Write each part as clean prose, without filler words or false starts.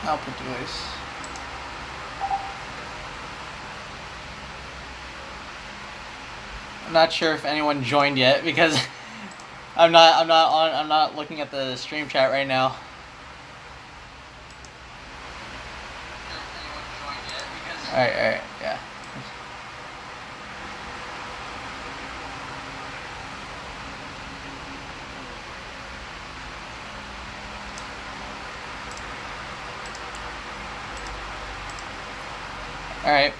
output device. I'm not sure if anyone joined yet because I'm not looking at the stream chat right now. Alright, yeah. Alright.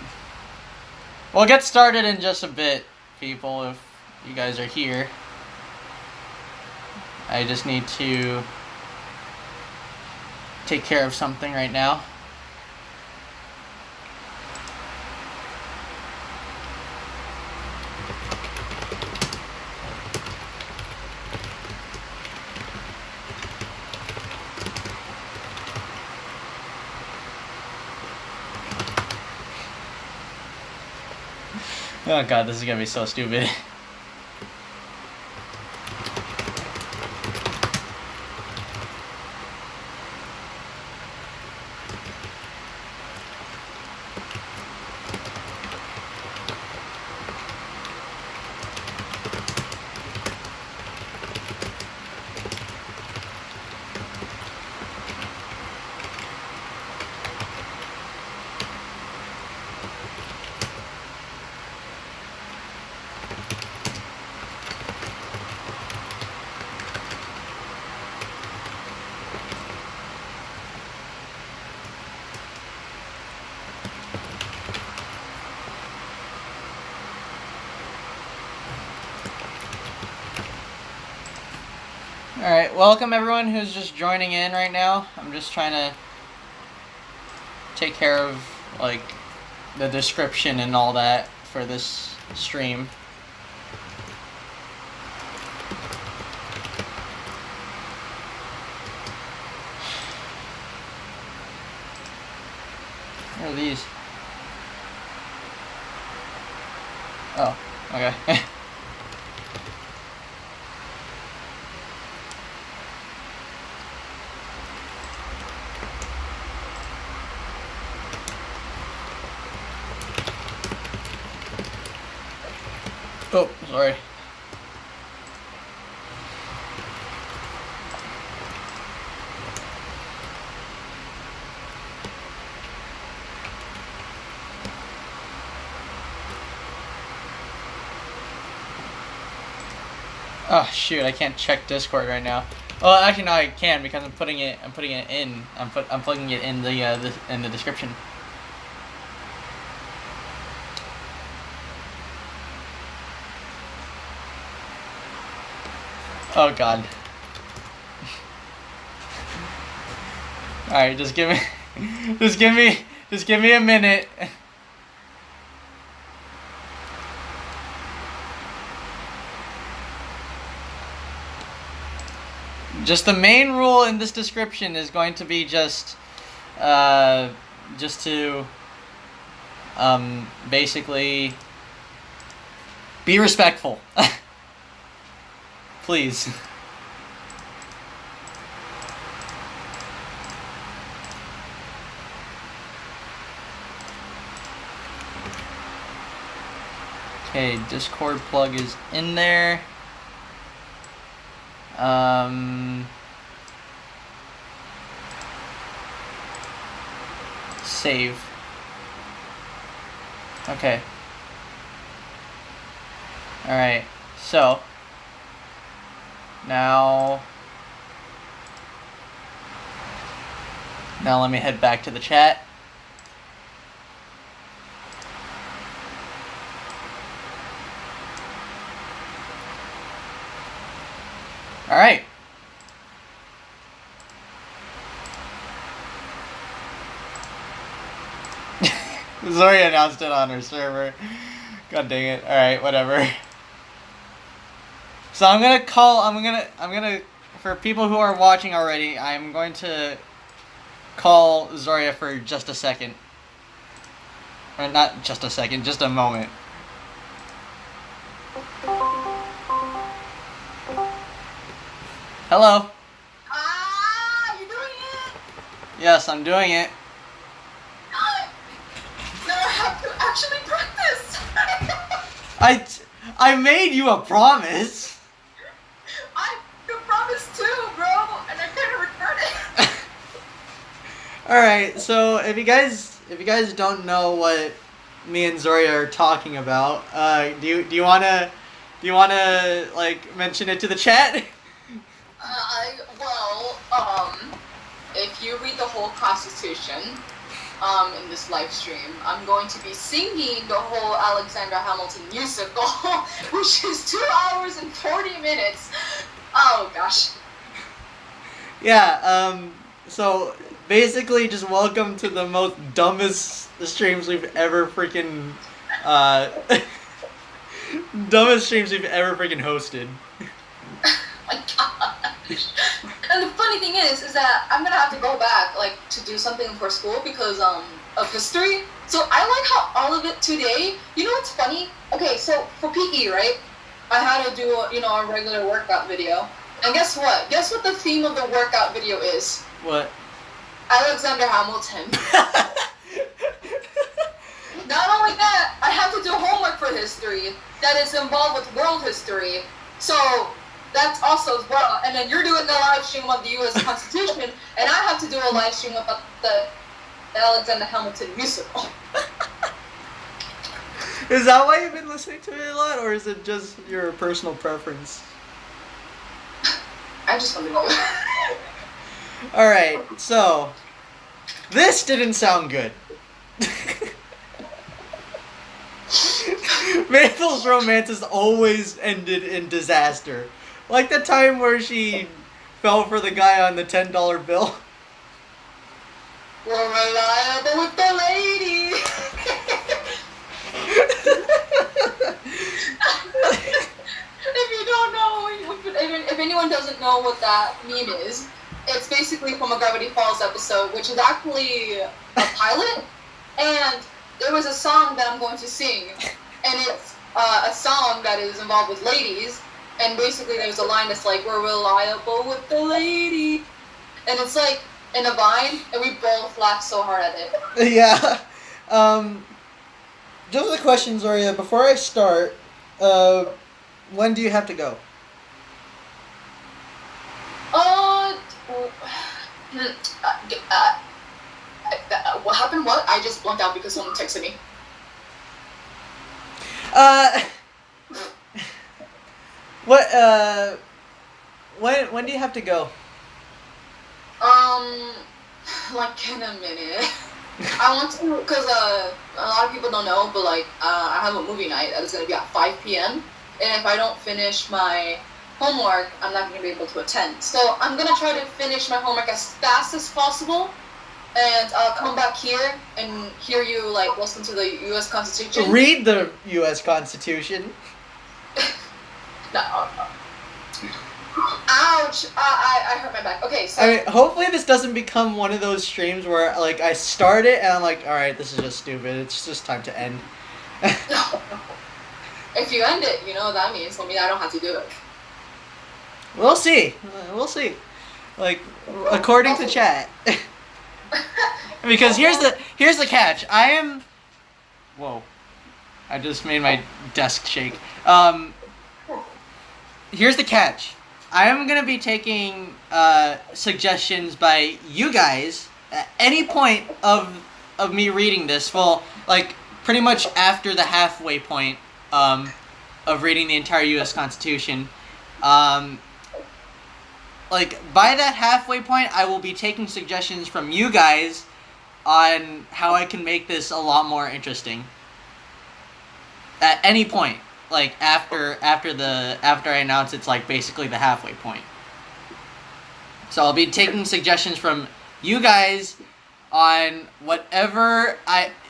We'll get started in just a bit, people, if you guys are here. I just need to take care of something right now. Oh god, this is gonna be so stupid. Alright, welcome everyone who's just joining in right now. I'm just trying to take care of, like, the description and all that for this stream. What are these? Oh, okay. Oh, sorry. Oh shoot, I can't check Discord right now. Oh, actually no, I can because I'm plugging it in the description. Oh god. Alright, just give me a minute. Just the main rule in this description is going to be just to basically be respectful. Please. Okay, Discord plug is in there. Save. Okay. Alright, so now let me head back to the chat. All right. Zoe announced it on her server. God dang it. All right, whatever. So I'm gonna for people who are watching already, I'm going to call Zoria for just a second. Or not just a second, just a moment. Hello. You doing it? Yes. Yes, I'm doing it. Now I have to actually practice. I made you a promise. I promised too, bro, and I kind of regret it. All right, so if you guys don't know what me and Zoria are talking about, do you wanna like mention it to the chat? If you read the whole Constitution, in this live stream, I'm going to be singing the whole Alexander Hamilton musical, which is 2 hours and 40 minutes. Oh gosh. Yeah. So basically, just welcome to the most dumbest streams we've ever freaking hosted. My gosh. And the funny thing is that I'm gonna have to go back, like, to do something for school because of history. So I like how all of it today. You know what's funny? Okay, so for PE, right? I had to do a regular workout video, and guess what? Guess what the theme of the workout video is? What? Alexander Hamilton. Not only that, I have to do homework for history that is involved with world history. So that's also as well. And then you're doing the live stream of the U.S. Constitution, and I have to do a live stream about the Alexander Hamilton musical. Is that why you've been listening to it a lot, or is it just your personal preference? I just want to know. Alright, so this didn't sound good. Mabel's romance has always ended in disaster. Like the time where she fell for the guy on the $10 bill. We're reliable with the lady. If you don't know, if anyone doesn't know what that meme is, it's basically from a Gravity Falls episode, which is actually a pilot, and there was a song that I'm going to sing, and it's a song that is involved with ladies, and basically there's a line that's like, we're reliable with the lady, and it's like in a vine, and we both laughed so hard at it. Yeah. Just a question, Zoria, before I start, when do you have to go? What happened? What? I just blanked out because someone texted me. When do you have to go? Like in a minute. I want to, because a lot of people don't know, but like, I have a movie night that is going to be at 5 p.m. And if I don't finish my homework, I'm not going to be able to attend. So I'm going to try to finish my homework as fast as possible, and come back here and hear you, like, listen to the U.S. Constitution. Read the U.S. Constitution. No. Ouch! I hurt my back. Okay, so... I mean, hopefully this doesn't become one of those streams where, like, I start it and I'm like, alright, this is just stupid. It's just time to end. No. If you end it, that means I don't have to do it. We'll see. We'll see. Like, according to chat. Because here's the catch. I am... Whoa. I just made my desk shake. Here's the catch. I am going to be taking suggestions by you guys at any point of me reading this. Well, like, pretty much after the halfway point of reading the entire U.S. Constitution. Like, by that halfway point, I will be taking suggestions from you guys on how I can make this a lot more interesting. At any point. Like, after I announce it's, like, basically the halfway point. So I'll be taking suggestions from you guys on whatever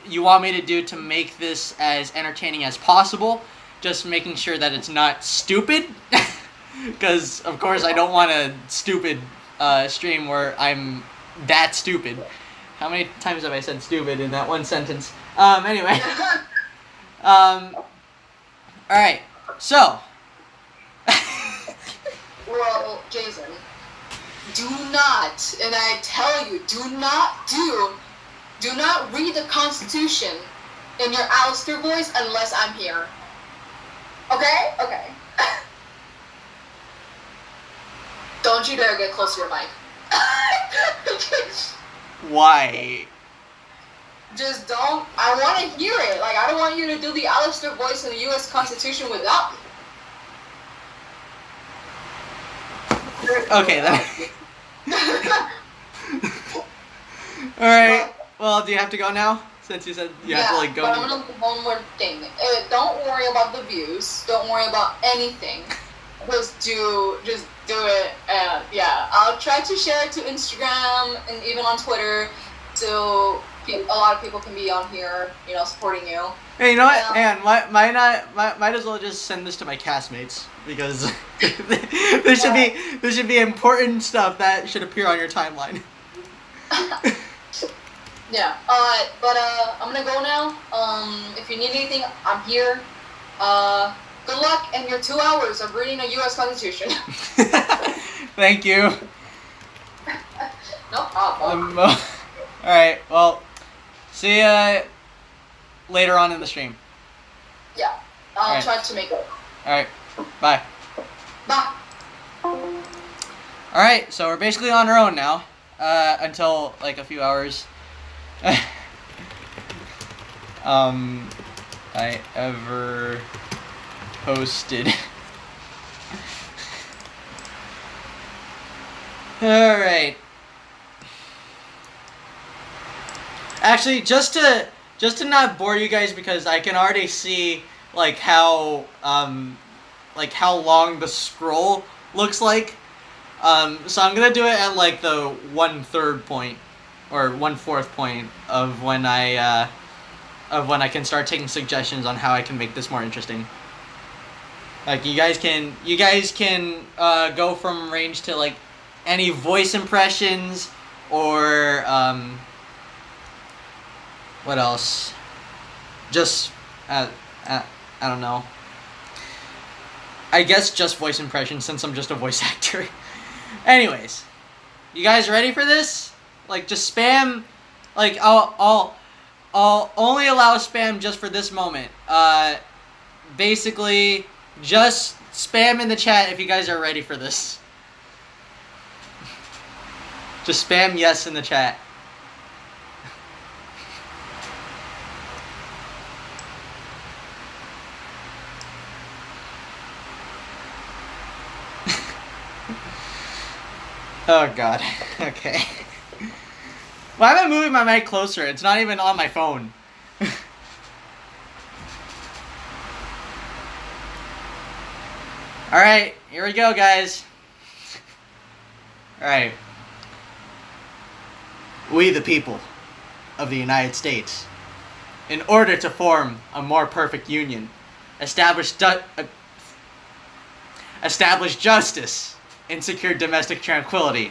you want me to do to make this as entertaining as possible. Just making sure that it's not stupid. Because, of course, I don't want a stupid stream where I'm that stupid. How many times have I said stupid in that one sentence? Anyway. Alright, so. Well, Jason, do not, and I tell you, do not read the Constitution in your Alistair voice unless I'm here. Okay? Okay. Don't you dare get close to your mic. Why? Just don't. I want to hear it. Like, I don't want you to do the Alistair voice in the U.S. Constitution without me. Okay, then. Alright. Well, do you have to go now? Since you said you have to, like, go. But I'm gonna do one more thing. Don't worry about the views. Don't worry about anything. Just do it. And yeah, I'll try to share it to Instagram and even on Twitter, so a lot of people can be on here, you know, supporting you. Hey, you know what? And might as well just send this to my castmates because this should be important stuff that should appear on your timeline. Yeah. But I'm gonna go now. If you need anything, I'm here. Good luck in your 2 hours of reading a U.S. Constitution. Thank you. No problem. All right. Well, see ya later on in the stream. Yeah. I'll try to make it. All right. Bye. Bye. All right. So we're basically on our own now until like a few hours. I ever posted. All right. Actually, just to not bore you guys, because I can already see like how long the scroll looks like. So I'm gonna do it at like the 1/3 point or 1/4 point of when I can start taking suggestions on how I can make this more interesting. Like you guys can go from range to like any voice impressions or what else? Just I don't know. I guess just voice impressions since I'm just a voice actor. Anyways, you guys ready for this? Like just spam. Like I'll only allow spam just for this moment. Basically, just spam in the chat if you guys are ready for this. Just spam yes in the chat. Oh god. Okay. Why am I moving my mic closer? It's not even on my phone. Alright, here we go, guys. Alright. We, the people of the United States, in order to form a more perfect union, establish justice, and secure domestic tranquility,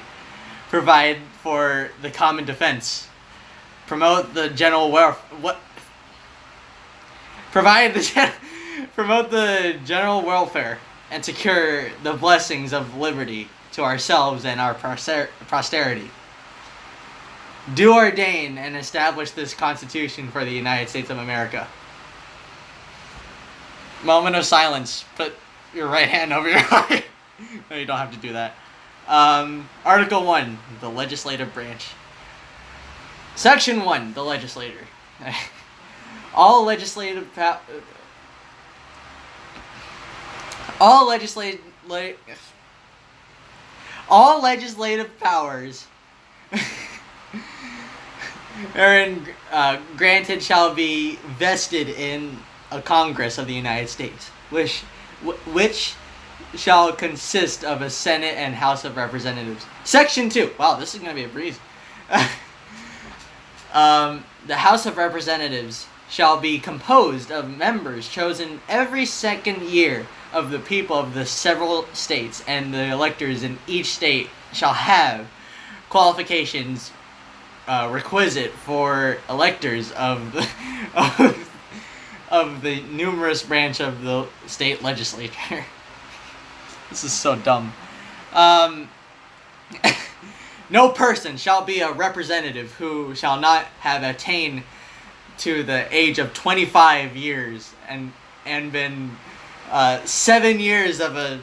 provide for the common defense, promote the general promote the general welfare, and secure the blessings of liberty to ourselves and our posterity. Do ordain and establish this Constitution for the United States of America. Moment of silence. Put your right hand over your heart. No, you don't have to do that. Article 1, the legislative branch. Section 1, the legislator. All legislative powers granted shall be vested in a Congress of the United States, which shall consist of a Senate and House of Representatives. Section 2. Wow, this is going to be a breeze. The House of Representatives shall be composed of members chosen every second year of the people of the several states, and the electors in each state shall have qualifications requisite for electors of the numerous branch of the state legislature. This is so dumb. No person shall be a representative who shall not have attained to the age of 25 years and been 7 years of a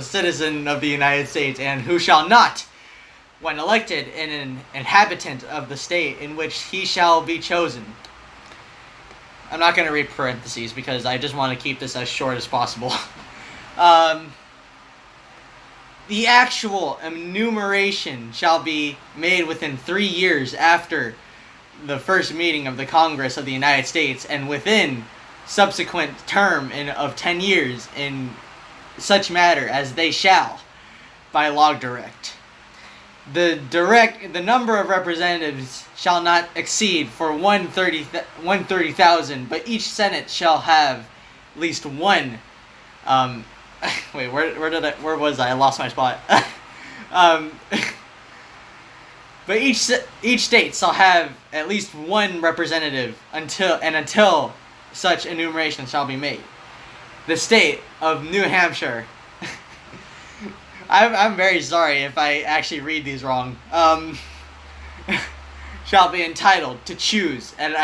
citizen of the United States, and who shall not, when elected, an inhabitant of the state in which he shall be chosen. I'm not going to read parentheses because I just want to keep this as short as possible. The actual enumeration shall be made within 3 years after the first meeting of the Congress of the United States, and within subsequent term of 10 years in such matter as they shall by law direct. The number of representatives shall not exceed for 130,000, but each Senate shall have at least one. Wait, where was I? I lost my spot. But each state shall have at least one representative until such enumeration shall be made. The state of New Hampshire. I'm very sorry if I actually read these wrong. Shall be entitled to choose, and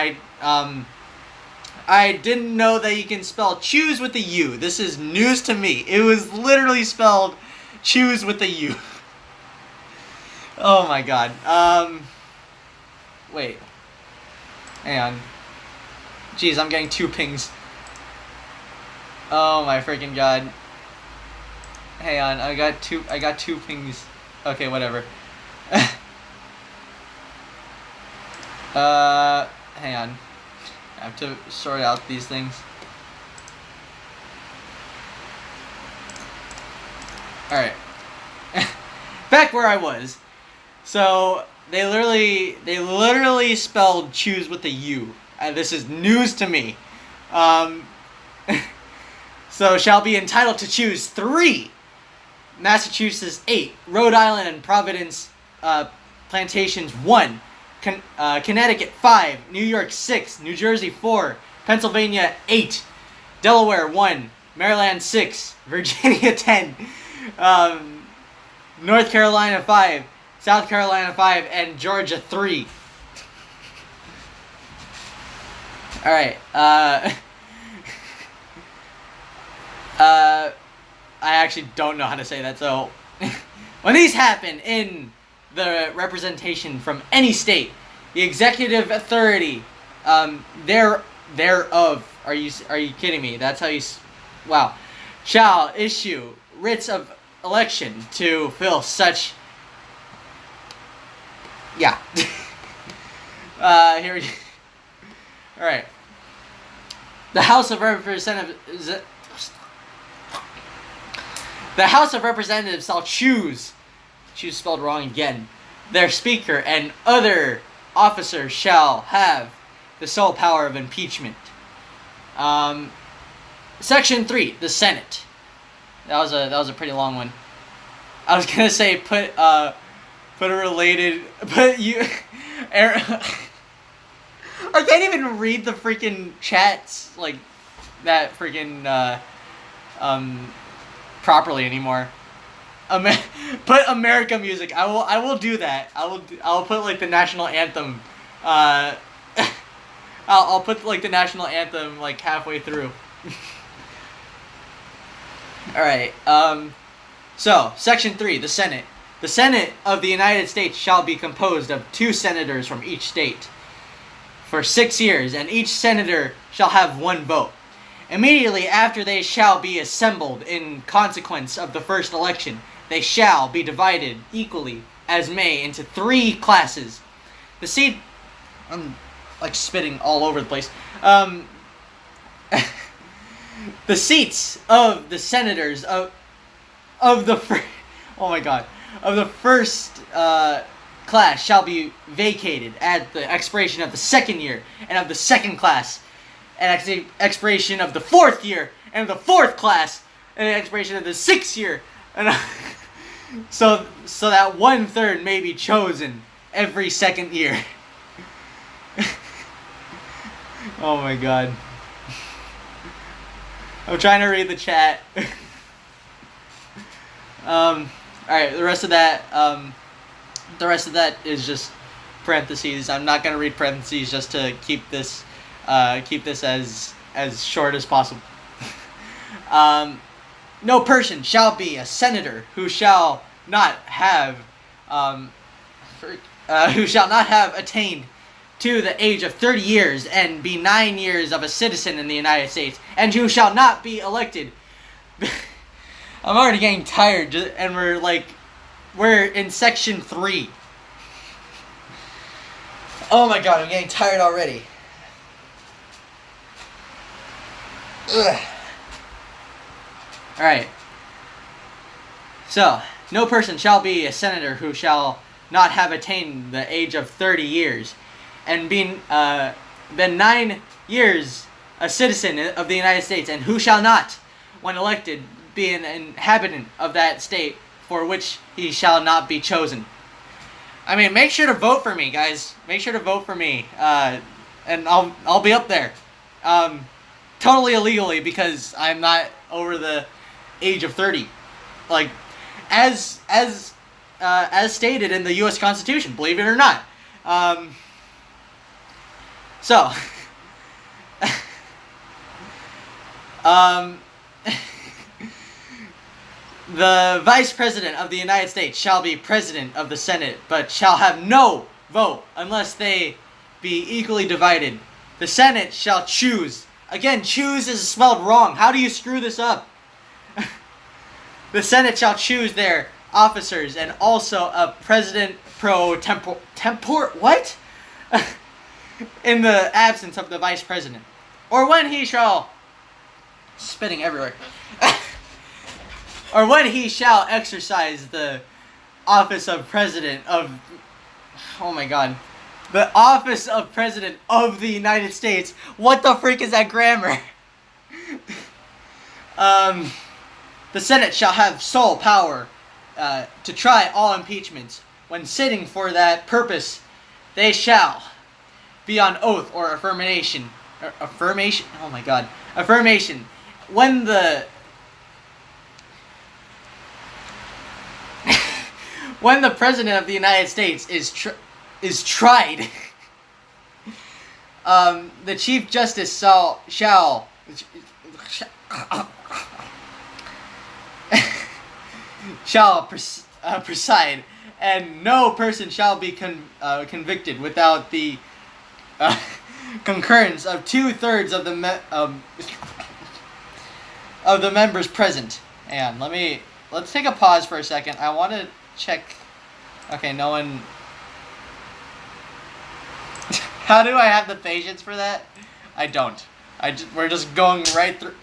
I didn't know that you can spell choose with a U. This is news to me. It was literally spelled choose with a U. Oh my god. Wait. Hang on. Jeez, I'm getting 2 pings. Oh my freaking god. Hang on, I got two pings. Okay, whatever. Hang on. I have to sort out these things. Alright. Back where I was. So, they literally spelled choose with a U. This is news to me. So, shall be entitled to choose 3. Massachusetts 8. Rhode Island and Providence plantations 1. Connecticut 5, New York 6, New Jersey 4, Pennsylvania 8, Delaware 1, Maryland 6, Virginia 10, North Carolina 5, South Carolina 5, and Georgia 3. Alright, I actually don't know how to say that, so when these happen in the representation from any state, the executive authority thereof, are you kidding me? That's how you, wow, shall issue writs of election to fill such, yeah. Here we go. Alright. The House of Representatives shall choose spelled wrong again, their speaker, and other officers shall have the sole power of impeachment. Section 3, the Senate. That was a pretty long one. I was gonna say put a related, but you, I can't even read the freaking chats like that freaking properly anymore. Put America music. I will do that. I'll put like the national anthem. I'll put like the national anthem like halfway through. All right. So section 3, the Senate. The Senate of the United States shall be composed of 2 senators from each state for 6 years, and each senator shall have 1 vote. Immediately after they shall be assembled in consequence of the first election, they shall be divided equally as may into 3 classes. The seat, I'm like spitting all over the place. The seats of the senators of the oh my god, of the first class shall be vacated at the expiration of the 2nd year, and of the 2nd class at the expiration of the 4th year, and of the 4th class at the expiration of the 6th year, and so that 1/3 may be chosen every 2nd year. Oh my god. I'm trying to read the chat. Alright, the rest of that, the rest of that is just parentheses. I'm not gonna read parentheses just to keep this as short as possible. No person shall be a senator who shall not have attained to the age of 30 years and be 9 years of a citizen in the United States, and who shall not be elected. I'm already getting tired, and we're in section 3. Oh my god, I'm getting tired already. Ugh. Alright. So, no person shall be a senator who shall not have attained the age of 30 years and been 9 years a citizen of the United States, and who shall not, when elected, be an inhabitant of that state for which he shall not be chosen. I mean, make sure to vote for me, guys. Make sure to vote for me, and I'll be up there, totally illegally, because I'm not over the age of 30, like as stated in the U.S. Constitution, believe it or not. So, the Vice President of the United States shall be President of the Senate, but shall have no vote unless they be equally divided. The Senate shall choose. Again, choose is spelled wrong. How do you screw this up? The Senate shall choose their officers and also a President pro tempore. What? In the absence of the Vice President, or when he shall spitting everywhere. Or when he shall exercise the office of President of, oh my god, the office of President of the United States. What the freak is that grammar? The Senate shall have sole power to try all impeachments. When sitting for that purpose, they shall be on oath or affirmation. Affirmation? Oh my god. Affirmation. When the when the President of the United States is tried, the Chief Justice shall preside, and no person shall be convicted without the concurrence of 2/3 of the members present. And let's take a pause for a second. I want to check. Okay, no one. How do I have the patience for that? I don't. We're just going right through.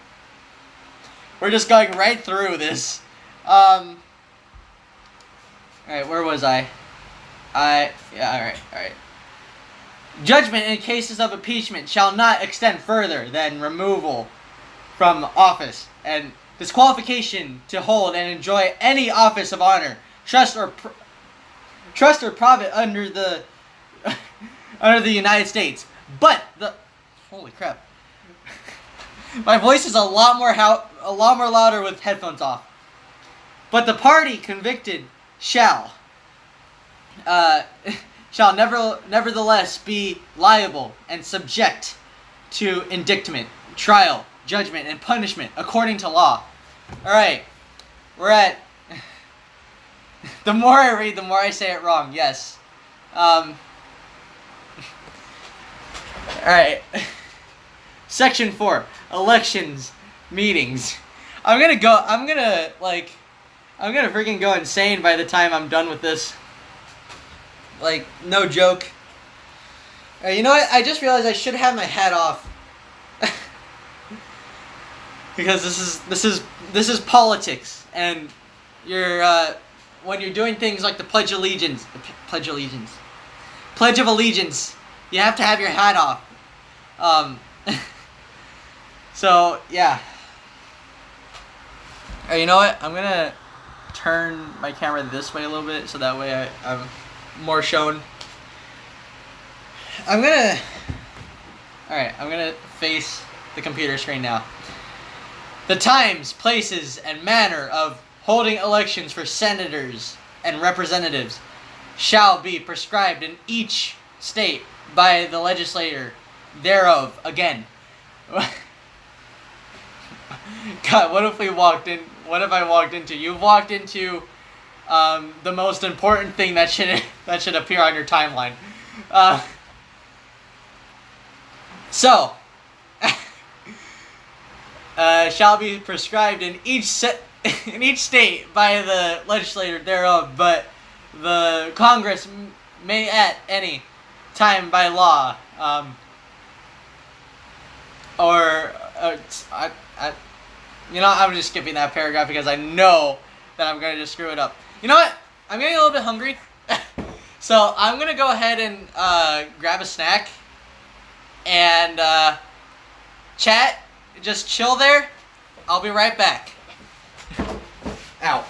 We're just going right through this. Alright, where was I? Alright. Judgment in cases of impeachment shall not extend further than removal from office and disqualification to hold and enjoy any office of honor, trust or profit under the United States. But holy crap. My voice is a lot more louder with headphones off. But the party convicted shall nevertheless be liable and subject to indictment, trial, judgment, and punishment according to law. Alright, we're at... The more I read, the more I say it wrong, yes. Alright. Section 4, elections, meetings. I'm gonna freaking go insane by the time I'm done with this. Like, no joke. You know what? I just realized I should have my hat off. Because this is politics, and when you're doing things like the Pledge of Allegiance, you have to have your hat off. So yeah. You know what? I'm gonna turn my camera this way a little bit so that way I'm more shown. I'm gonna face the computer screen now. The times, places, and manner of holding elections for senators and representatives shall be prescribed in each state by the legislator thereof. Again. God, what if I walked into? You've walked into the most important thing that should appear on your timeline. Shall be prescribed in each state by the legislator thereof, but the Congress may at any time by law, I'm just skipping that paragraph because I know that I'm going to just screw it up. You know what? I'm getting a little bit hungry. So I'm going to go ahead and grab a snack. And chat, just chill there. I'll be right back. Ow.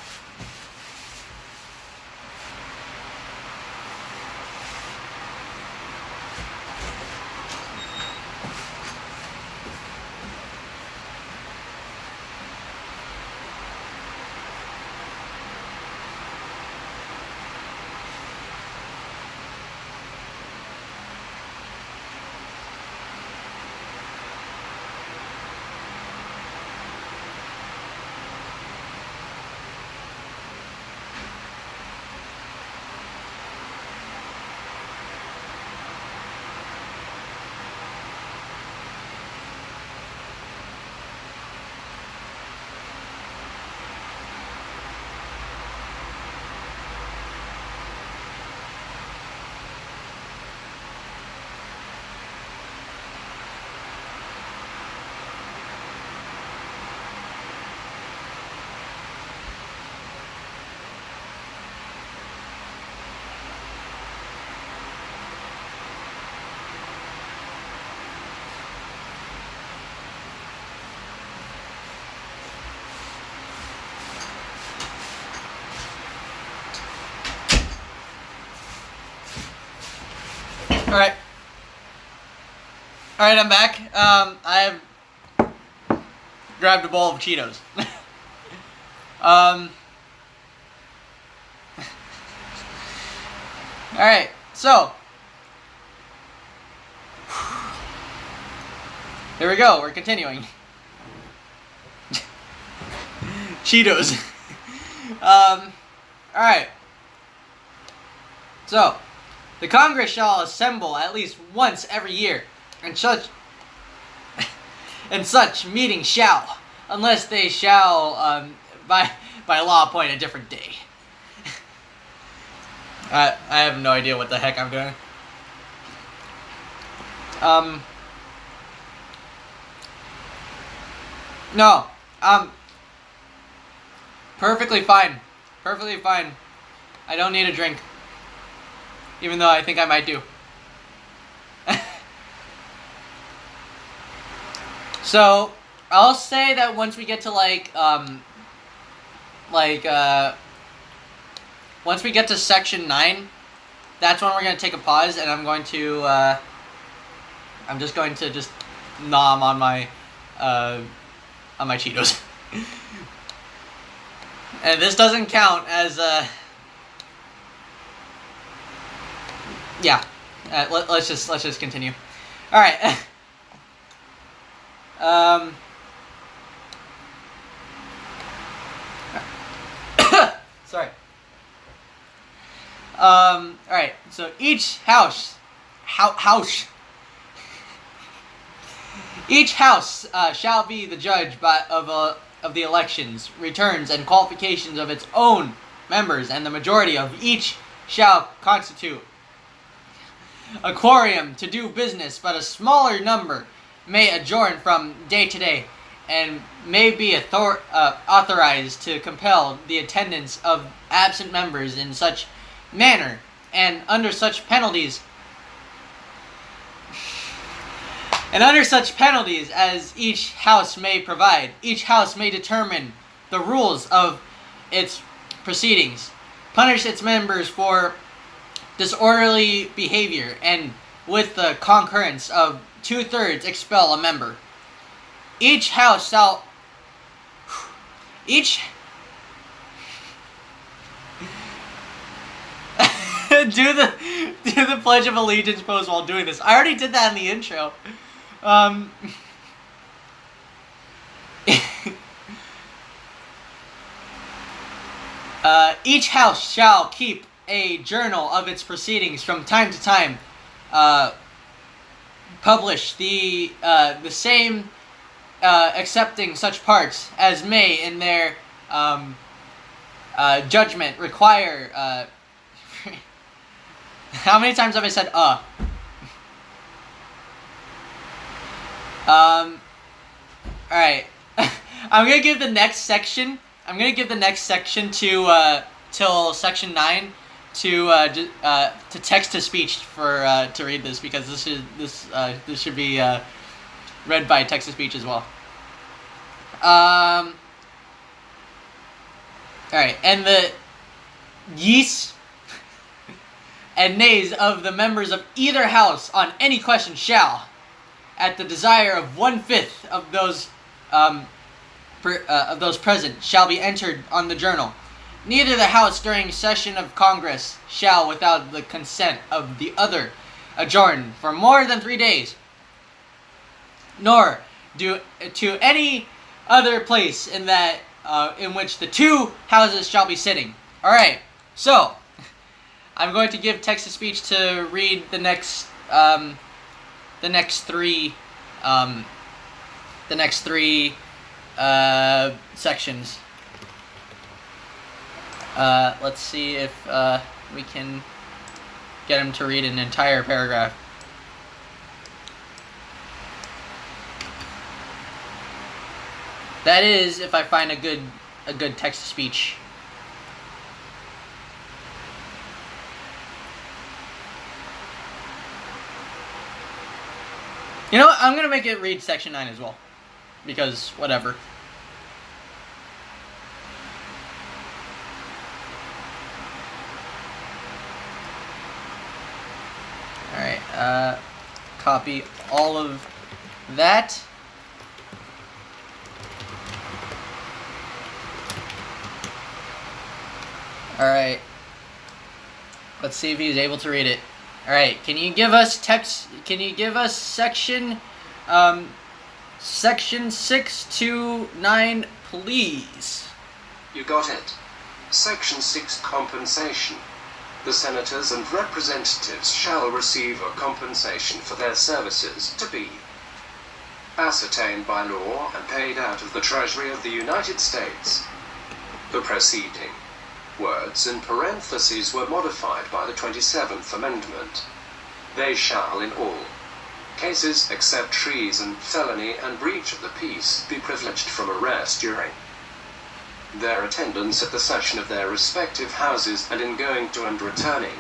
Alright, I'm back. I have grabbed a bowl of Cheetos. Alright, so here we go, we're continuing. Cheetos. Alright. So, the Congress shall assemble at least once every year, and such meeting shall, unless they shall, by law appoint a different day. I have no idea what the heck I'm doing. No, perfectly fine. Perfectly fine. I don't need a drink. Even though I think I might do. So, I'll say that once we get to once we get to section 9, that's when we're going to take a pause, and I'm going to, I'm just going to nom on my Cheetos. And this doesn't count as, yeah. Let's just continue. All right. Sorry. All right. So each house, each house shall be the judge of the elections, returns, and qualifications of its own members, and the majority of each shall constitute a quorum to do business, but a smaller number may adjourn from day to day, and may be authorized to compel the attendance of absent members in such manner, and under such penalties as each house may provide. Each house may determine the rules of its proceedings, punish its members for disorderly behavior, and with the concurrence of 2/3 expel a member. Each house shall do the Pledge of Allegiance pose while doing this. I already did that in the intro. Each house shall keep a journal of its proceedings from time to time. Publish the same, accepting such parts as may in their judgment require. How many times have I said Alright. I'm gonna give the next section. I'm gonna give the next section to till section 9 to text to speech for to read this, because this should be read by text to speech as well. Alright, and the yeas and nays of the members of either house on any question shall, at the desire of 1/5 of those present, shall be entered on the journal. Neither the house during session of Congress shall, without the consent of the other, adjourn for more than 3 days, nor do to any other place in that in which the two houses shall be sitting. All right, so I'm going to give text to speech to read the next three sections. Let's see if we can get him to read an entire paragraph. That is, if I find a good text to speech. You know what? I'm gonna make it read section 9 as well, because whatever. Alright, copy all of that. Alright. Let's see if he's able to read it. Alright, can you give us section 6 to 9, please? You got it. Section 6, compensation. The senators and representatives shall receive a compensation for their services to be ascertained by law and paid out of the Treasury of the United States. The preceding words in parentheses were modified by the 27th Amendment. They shall in all cases except treason, felony, and breach of the peace be privileged from arrest during their attendance at the session of their respective houses and in going to and returning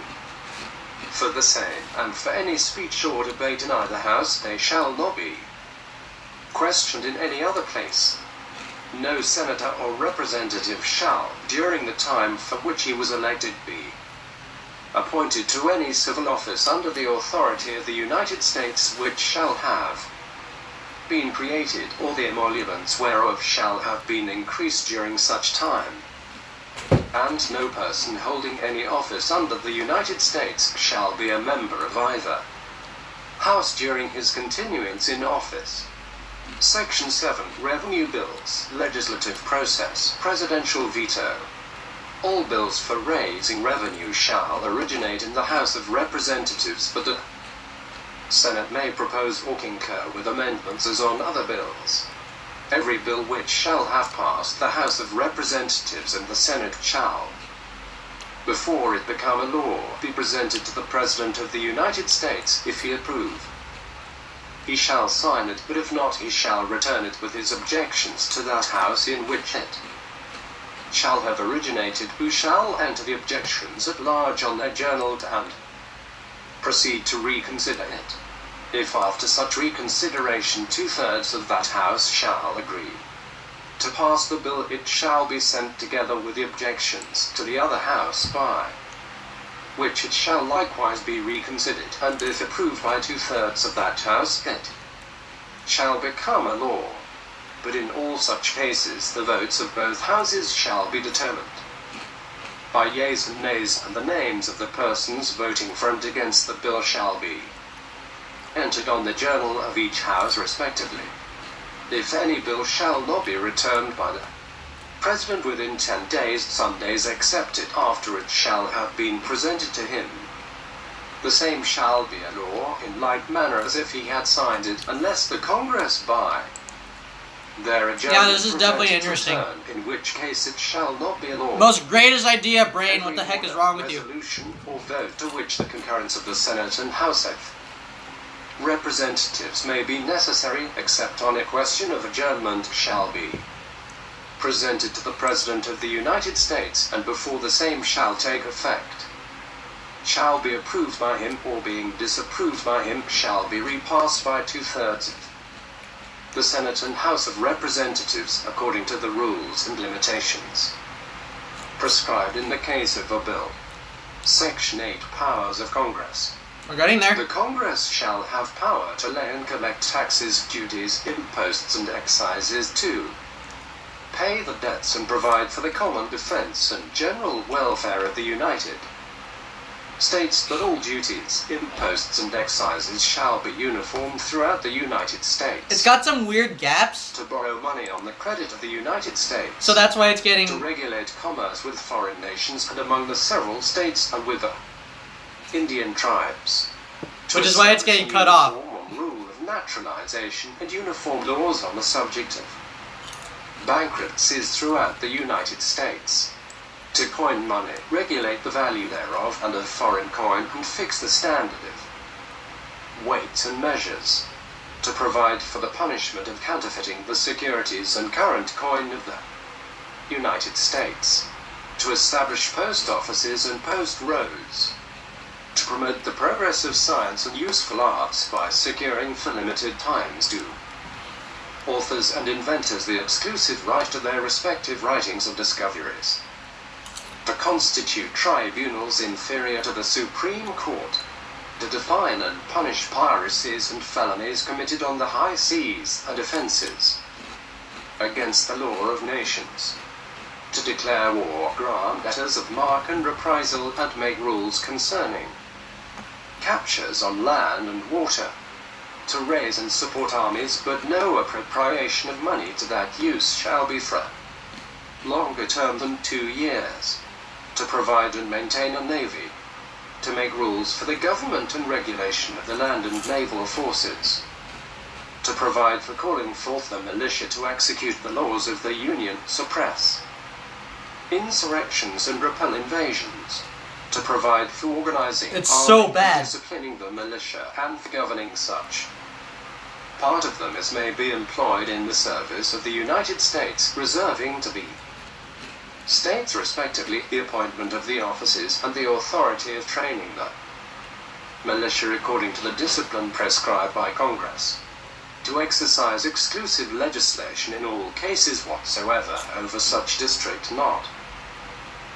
for the same, and for any speech or debate in either house they shall not be questioned in any other place. No senator or representative shall, during the time for which he was elected, be appointed to any civil office under the authority of the United States which shall have been created, or the emoluments whereof shall have been increased during such time. And no person holding any office under the United States shall be a member of either house during his continuance in office. Section 7, Revenue Bills, Legislative Process, Presidential Veto. All bills for raising revenue shall originate in the House of Representatives, but the Senate may propose or concur with amendments as on other bills. Every bill which shall have passed the House of Representatives and the Senate shall, before it become a law, be presented to the President of the United States, if he approve. He shall sign it, but if not, he shall return it with his objections to that House in which it shall have originated, who shall enter the objections at large on their journal and proceed to reconsider it. If after such reconsideration 2/3 of that House shall agree to pass the bill, it shall be sent together with the objections to the other House, by which it shall likewise be reconsidered, and if approved by 2/3 of that House, it shall become a law. But in all such cases the votes of both Houses shall be determined, by yeas and nays, and the names of the persons voting for and against the bill shall be entered on the journal of each house respectively. If any bill shall not be returned by the President within 10 days, Sundays excepted, after it shall have been presented to him, the same shall be a law in like manner as if he had signed it, unless the Congress by their adjournment this is definitely prevent its interesting. return, in which case it shall not be a law. Most greatest idea, brain. What the heck is wrong with you? Resolution or vote to which the concurrence of the Senate and House of Representatives may be necessary, except on a question of adjournment, shall be presented to the President of the United States, and before the same shall take effect, shall be approved by him, or being disapproved by him, shall be repassed by 2/3 of the Senate and House of Representatives, according to the rules and limitations prescribed in the case of a bill. Section 8. Powers of Congress. We're getting there. The Congress shall have power to lay and collect taxes, duties, imposts, and excises, to pay the debts and provide for the common defense and general welfare of the United States, that all duties, imposts, and excises shall be uniform throughout the United States. It's got some weird gaps, To borrow money on the credit of the United States. so that's why it's getting. To regulate commerce with foreign nations and among the several states and with the Indian tribes. To Which is why it's establish getting a cut off. uniform rule of naturalization and uniform laws on the subject of bankruptcies throughout the United States. To coin money, regulate the value thereof and of foreign coin, and fix the standard of weights and measures. To provide for the punishment of counterfeiting the securities and current coin of the United States. To establish post offices and post roads. To promote the progress of science and useful arts by securing for limited times to authors and inventors the exclusive right to their respective writings and discoveries. To constitute tribunals inferior to the Supreme Court. To define and punish piracies and felonies committed on the high seas and offences against the law of nations. To declare war, grant letters of marque and reprisal, and make rules concerning captures on land and water. To raise and support armies, but no appropriation of money to that use shall be for longer term than 2 years. To provide and maintain a navy. To make rules for the government and regulation of the land and naval forces. To provide for calling forth the militia to execute the laws of the Union, suppress insurrections and repel invasions. To provide for organizing It's arming so and bad. disciplining the militia, and for governing such part of them as may be employed in the service of the United States, reserving to the states respectively the appointment of the officers and the authority of training the militia according to the discipline prescribed by Congress. To exercise exclusive legislation in all cases whatsoever over such district not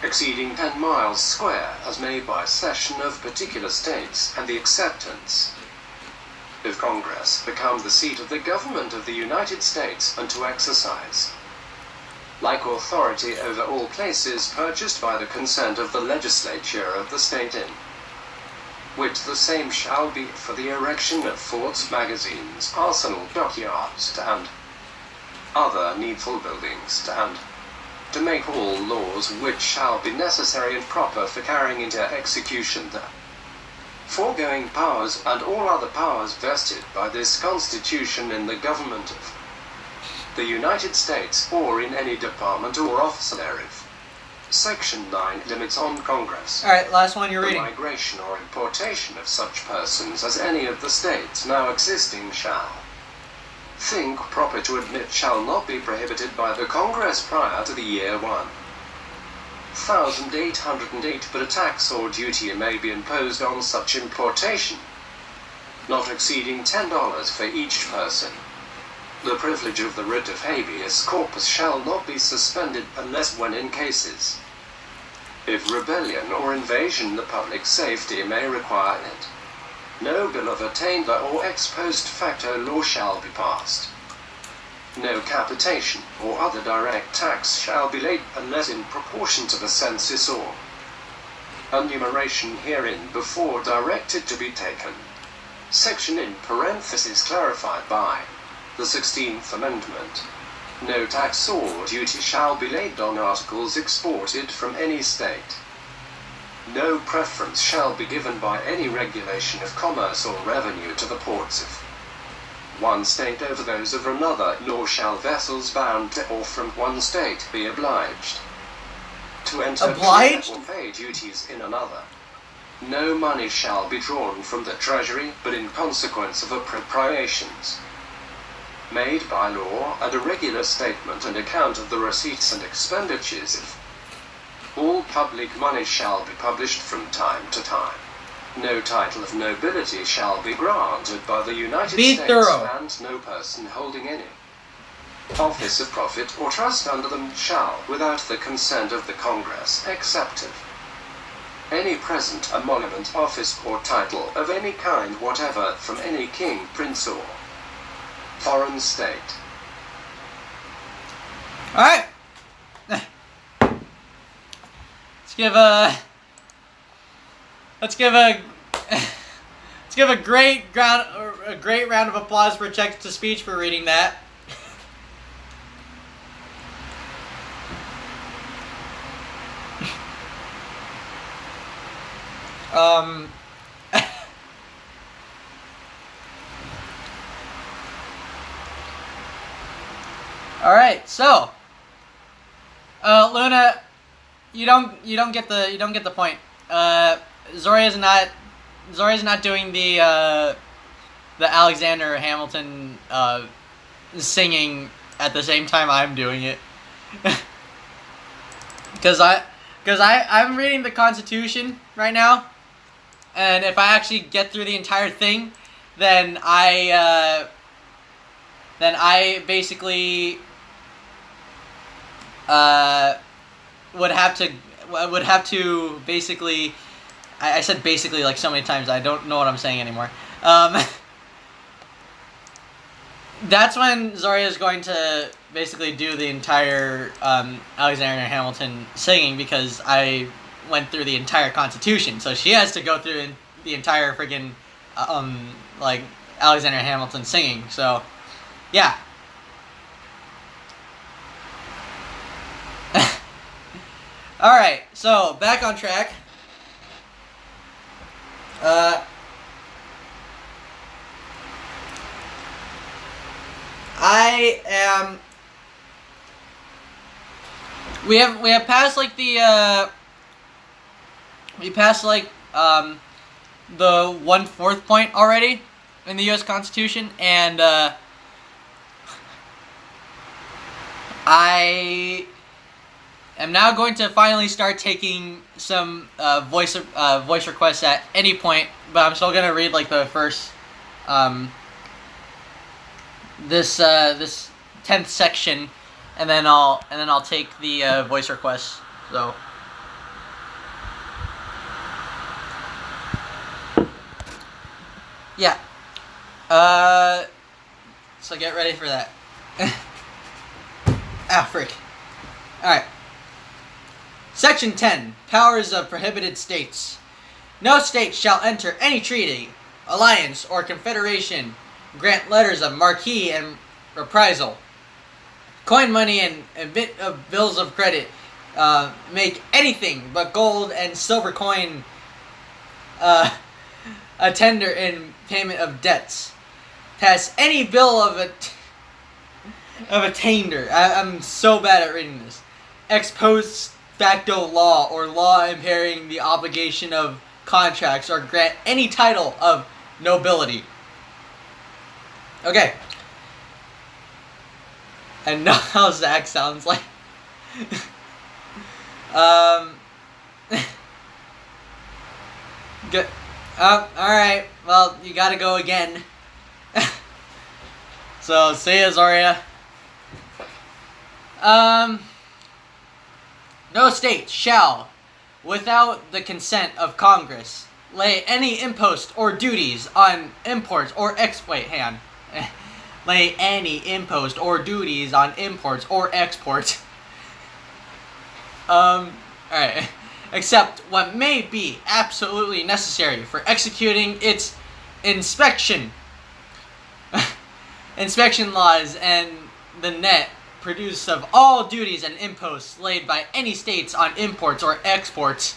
exceeding 10 miles square, as may by session of particular states, and the acceptance of Congress become the seat of the government of the United States, and to exercise like authority over all places purchased by the consent of the legislature of the state in which the same shall be for the erection of forts, magazines, arsenal, dockyards, and other needful buildings, and to make all laws which shall be necessary and proper for carrying into execution the foregoing powers, and all other powers vested by this Constitution in the government of the United States, or in any department or office thereof. Section 9. Limits on Congress. Alright, last one you're The reading. migration or importation of such persons as any of the states now existing shall think proper to admit shall not be prohibited by the Congress prior to the year 1808, but a tax or duty may be imposed on such importation, not exceeding $10 for each person. The privilege of the writ of habeas corpus shall not be suspended unless when in cases if rebellion or invasion the public safety may require it. No bill of attainder or ex post facto law shall be passed. No capitation or other direct tax shall be laid unless in proportion to the census or Enumeration herein before directed to be taken. Section in parenthesis clarified by the 16th Amendment. No tax or duty shall be laid on articles exported from any state. No preference shall be given by any regulation of commerce or revenue to the ports of one state over those of another, nor shall vessels bound to or from one state be obliged to enter Obliged? or pay duties in another. No money shall be drawn from the treasury, but in consequence of appropriations made by law, and a regular statement and account of the receipts and expenditures of all public money shall be published from time to time. No title of nobility shall be granted by the United States, and no person holding any office of profit or trust under them shall, without the consent of the Congress, accept of any present, emolument, office, or title of any kind whatever from any king, prince, or foreign state. Alright. Let's give a great round of applause for text to speech for reading that. All right, so Luna, you don't get the point. Zoria's not doing the Alexander Hamilton singing at the same time I'm doing it. Because I'm reading the Constitution right now, and if I actually get through the entire thing, then I basically would have to basically. I said basically like so many times, I don't know what I'm saying anymore. That's when Zoria is going to basically do the entire Alexander Hamilton singing, because I went through the entire Constitution, so she has to go through the entire friggin' like Alexander Hamilton singing. So, yeah. All right, so back on track. We have passed like the we passed like the 1/4 point already in the U.S. Constitution, and I am now going to finally start taking some voice requests at any point, but I'm still gonna read like the first this 10th section, and then I'll take the voice requests. So yeah, so get ready for that. Ah, frick. All right. Section 10. Powers of prohibited states. No state shall enter any treaty, alliance, or confederation, grant letters of marque and reprisal, coin money and emit of bills of credit, make anything but gold and silver coin a tender in payment of debts, pass any bill of attainder. I'm so bad at reading this. Ex post facto law or law impairing the obligation of contracts, or grant any title of nobility. Okay. I know how Zach sounds like. Good. Alright. Well, you gotta go again. So, see ya, Zoria. No state shall, without the consent of Congress, lay any impost or duties on imports or lay any impost or duties on imports or exports. Alright. except what may be absolutely necessary for executing its inspection laws and the net produce of all duties and imposts laid by any states on imports or exports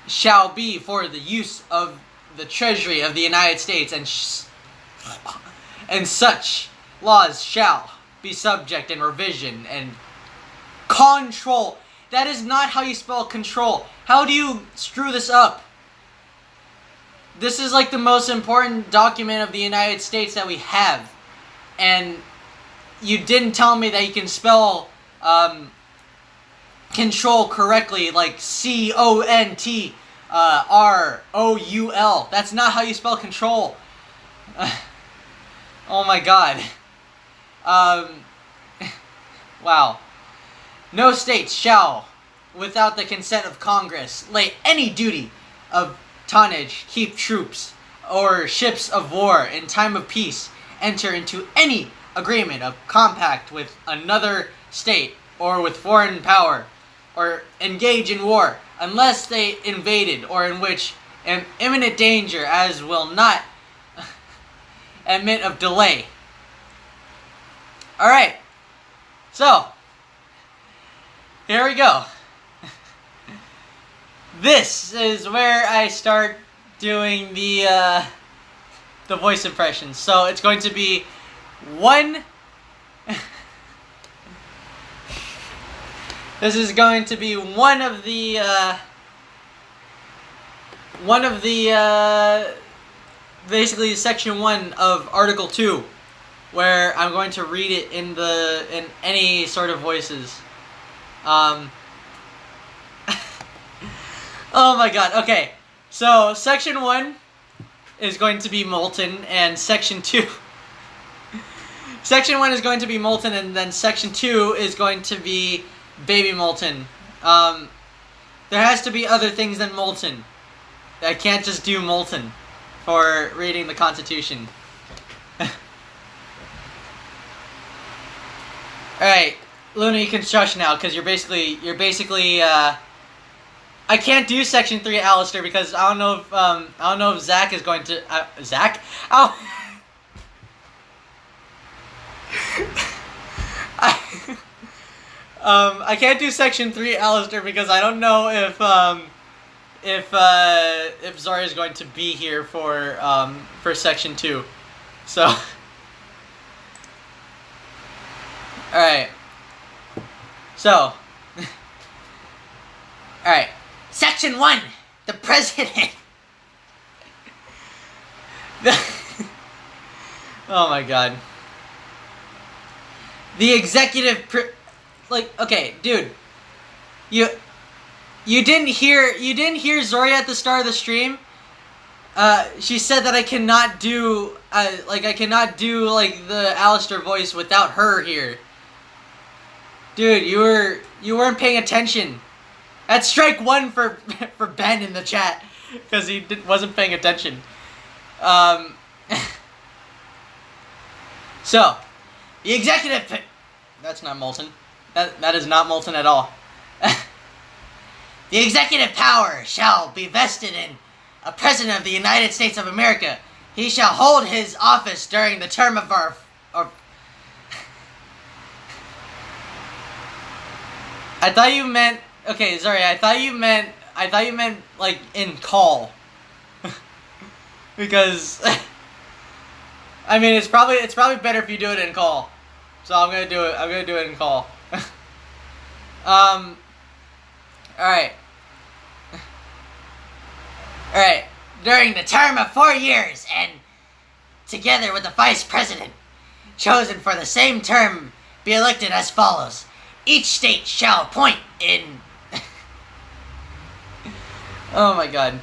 shall be for the use of the Treasury of the United States, and such laws shall be subject and revision and control. That is not how you spell control. How do you screw this up? This is like the most important document of the United States that we have. And you didn't tell me that you can spell control correctly, like C-O-N-T-R-O-U-L. That's not how you spell control. Oh my god. Wow. No state shall, without the consent of Congress, lay any duty of tonnage, keep troops, or ships of war in time of peace, enter into any agreement of compact with another state, or with foreign power, or engage in war, unless they invaded, or in which an imminent danger as will not admit of delay. Alright, so, here we go. This is where I start doing the voice impressions. So it's going to be one. This is going to be one of the basically section 1 of Article 2, where I'm going to read it in any sort of voices. Oh my god, okay. So, Section 1 is going to be Molten, and Section 2... Section 1 is going to be Molten, and then Section 2 is going to be Baby Molten. There has to be other things than Molten. I can't just do Molten for reading the Constitution. Alright, Luna, you can shush now, because you're basically, I can't do Section 3, Alistair, because I don't know if Zach is going to Zach? Oh. I can't do Section 3, Alistair, because I don't know if Zora is going to be here for Section 2. So alright. So alright. Section 1, the President. Oh my god. The executive okay, dude. You didn't hear Zoria at the start of the stream? She said that I cannot do the Alistair voice without her here. Dude, you weren't paying attention. That's strike 1 for Ben in the chat, because he wasn't paying attention. So, the executive... That's not Molten. That is not Molten at all. The executive power shall be vested in a President of the United States of America. He shall hold his office during the term of our... I thought you meant... Okay, sorry, I thought you meant like in call. Because I mean it's probably better if you do it in call. So I'm gonna do it in call. Alright. Alright. During the term of 4 years, and together with the Vice President, chosen for the same term, be elected as follows. Each state shall appoint in... Oh my god.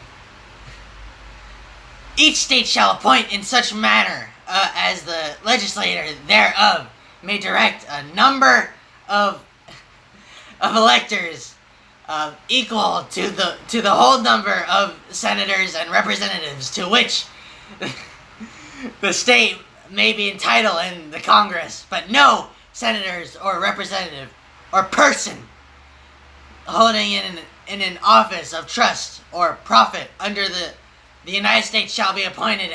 Each state shall appoint in such manner as the legislator thereof may direct a number of electors equal to the whole number of senators and representatives to which the state may be entitled in the Congress, but no senators or representative or person holding in an office of trust or profit under the United States shall be appointed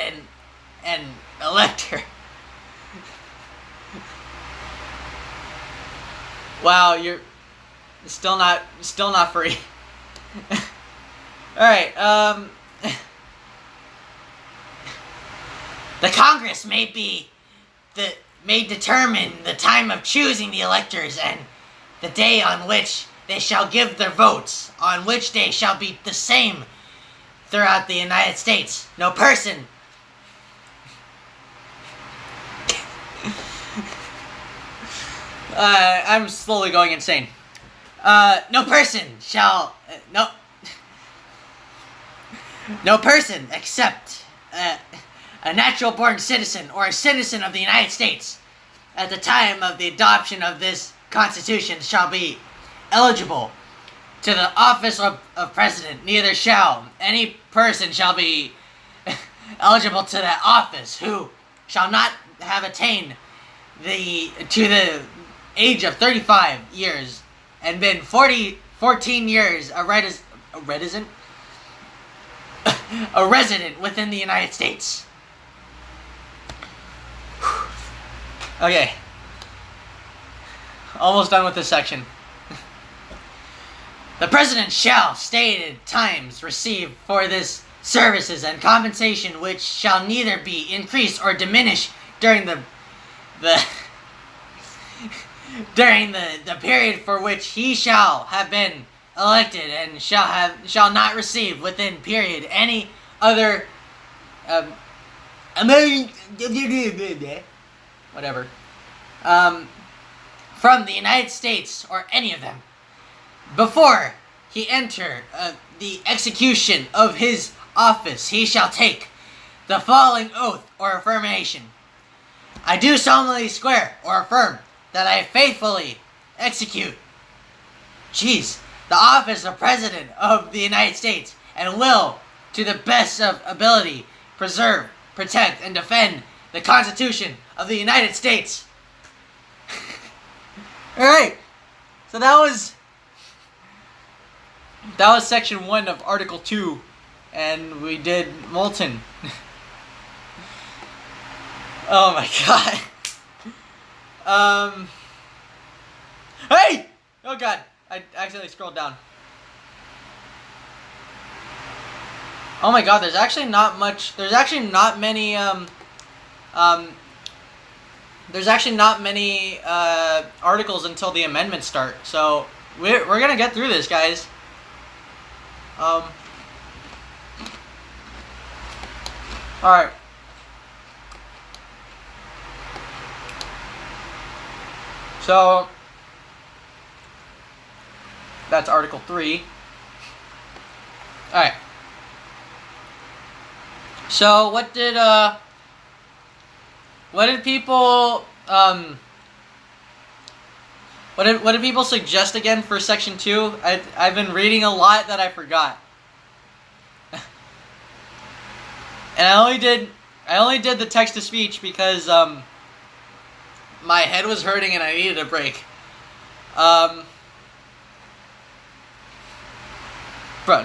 and elector. Wow, you're still not free. Alright, the Congress may determine the time of choosing the electors and the day on which they shall give their votes, on which day shall be the same throughout the United States. No person I'm slowly going insane. No person shall no person except a natural-born citizen or a citizen of the United States at the time of the adoption of this Constitution shall be eligible to the office of president. Neither shall any person shall be eligible to that office who shall not have attained to the age of 35 years and been 14 years a resident within the United States. Okay. Almost done with this section. The President shall, stated times, receive for this services and compensation which shall neither be increased or diminished during the period for which he shall have been elected, and shall not receive within period any other whatever from the United States or any of them. Before he enter the execution of his office, he shall take the following oath or affirmation. I do solemnly swear or affirm that I faithfully execute the office of President of the United States, and will, to the best of ability, preserve, protect, and defend the Constitution of the United States. Alright, so that was section 1 of Article 2, and we did Molten. Oh my god. Hey! Oh god, I accidentally scrolled down. Oh my god, there's actually not much, there's actually not many, articles until the amendments start, so we're gonna get through this, guys. Alright. So, that's Article 3. Alright. So, what did people, what did people suggest again for Section 2? I've been reading a lot that I forgot. And I only did the text-to-speech because, my head was hurting and I needed a break. Bro,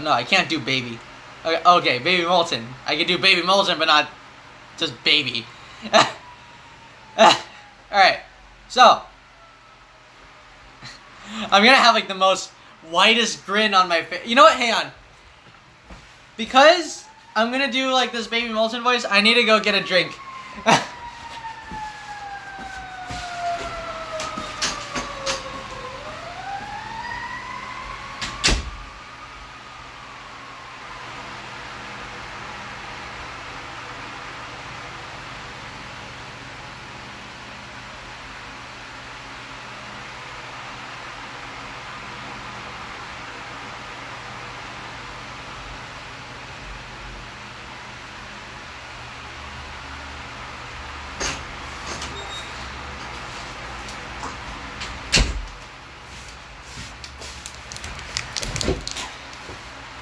no, I can't do baby. Okay, baby Molten. I can do baby Molten, but not just baby. Alright, so. I'm gonna have like the most widest grin on my face. You know what? Hang on. Because I'm gonna do like this baby Molten voice, I need to go get a drink.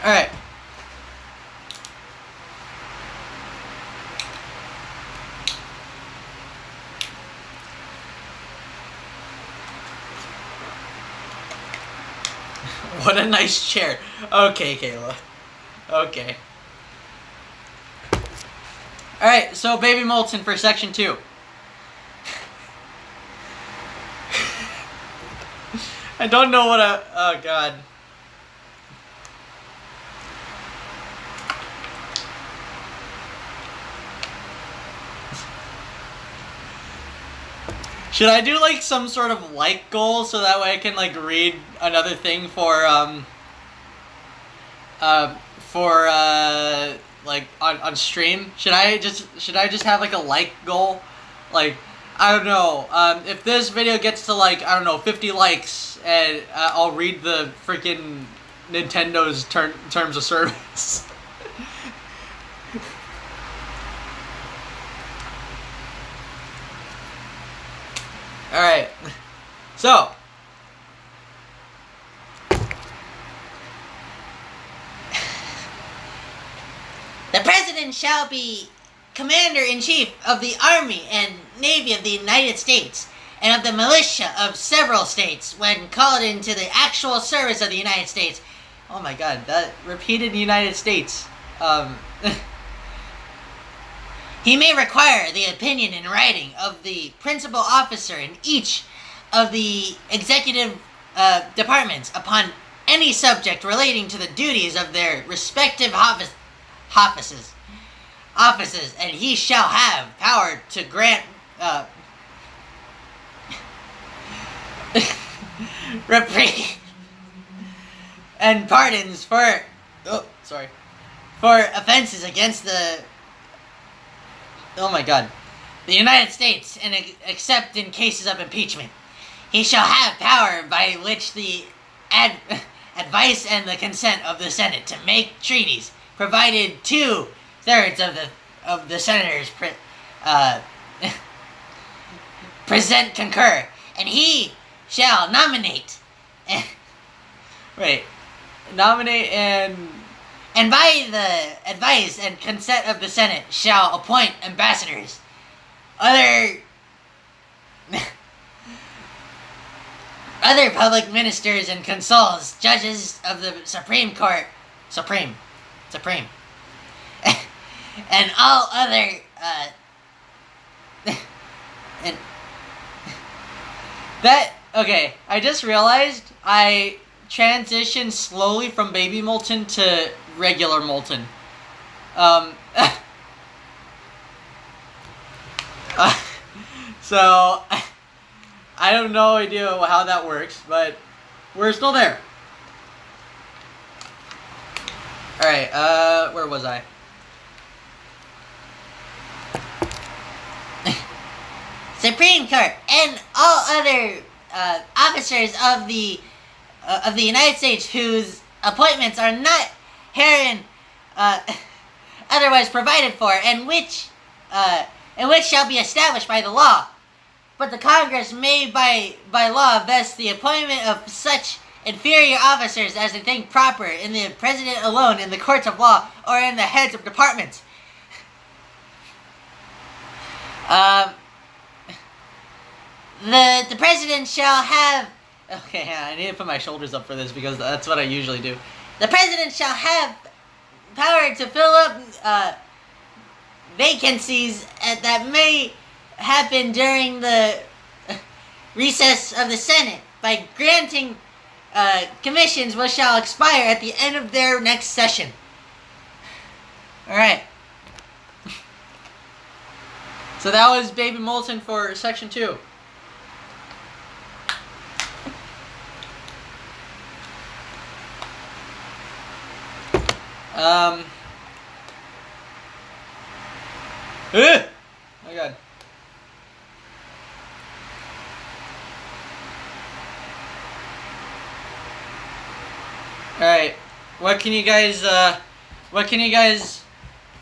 Alright. What a nice chair. Okay, Kayla. Okay. Alright, so Baby Molten for section 2. I don't know what a... Oh, God. Should I do, like, some sort of like goal so that way I can, like, read another thing for, like, on stream? Should I just have, like, a like goal? Like, I don't know, if this video gets to, like, I don't know, 50 likes, and I'll read the freaking Nintendo's terms of service. Alright, so, the President shall be Commander-in-Chief of the Army and Navy of the United States and of the militia of several states when called into the actual service of the United States. Oh my God, that repeated United States. He may require the opinion in writing of the principal officer in each of the executive departments upon any subject relating to the duties of their respective offices, and he shall have power to grant reprieve and pardons for offenses against the United States, and except in cases of impeachment. He shall have power by which the advice and the consent of the Senate to make treaties, provided 2/3 of the senators present concur, and he shall nominate and by the advice and consent of the Senate shall appoint ambassadors, other public ministers and consuls, judges of the Supreme Court, and all other, okay, I just realized I transitioned slowly from Baby Molten to regular Molten. So, I have no idea how that works, but we're still there. Alright, where was I? Supreme Court and all other officers of the United States whose appointments are not herein otherwise provided for, and which shall be established by the law. But the Congress may by law vest the appointment of such inferior officers as they think proper in the President alone, in the courts of law, or in the heads of departments. The President shall have... Okay, yeah, I need to put my shoulders up for this because that's what I usually do. The President shall have power to fill up vacancies that may happen during the recess of the Senate by granting commissions which shall expire at the end of their next session. Alright. So that was Baby Molten for section 2. Oh my God. Alright, what can you guys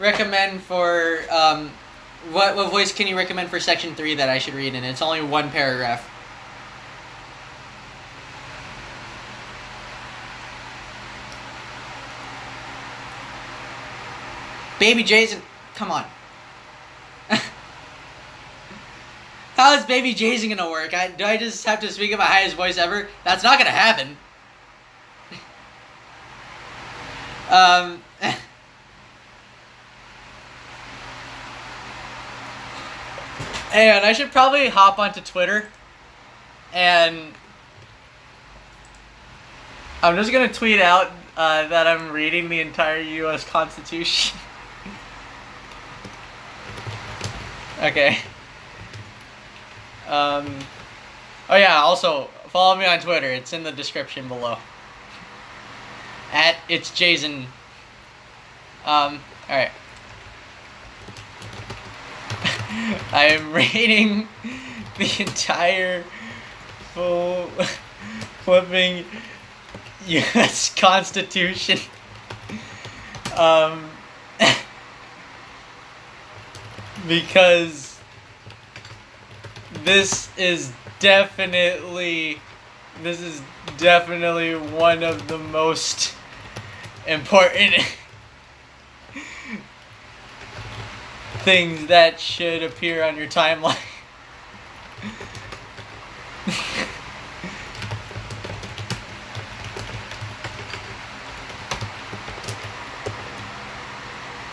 recommend for, what voice can you recommend for section 3 that I should read? And it's only one paragraph. Baby Jason, come on. How is Baby Jason gonna work? Do I just have to speak in my highest voice ever? That's not gonna happen. And I should probably hop onto Twitter, and I'm just gonna tweet out that I'm reading the entire U.S. Constitution. Okay. Oh yeah, also follow me on Twitter. It's in the description below. It's Jason. Alright. I am reading the entire full flipping U.S. Constitution. Because this is definitely one of the most important things that should appear on your timeline.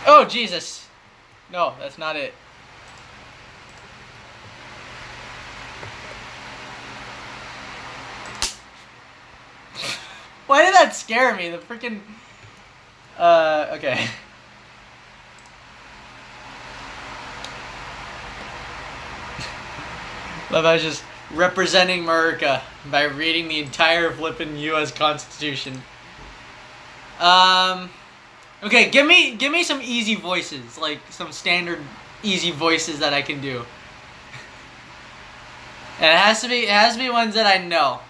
Oh, Jesus. No, that's not it. Why did that scare me? The freaking... okay. Love how I was just representing Murica by reading the entire flippin' U.S. Constitution. Okay, give me some easy voices, like some standard easy voices that I can do. And it has to be ones that I know.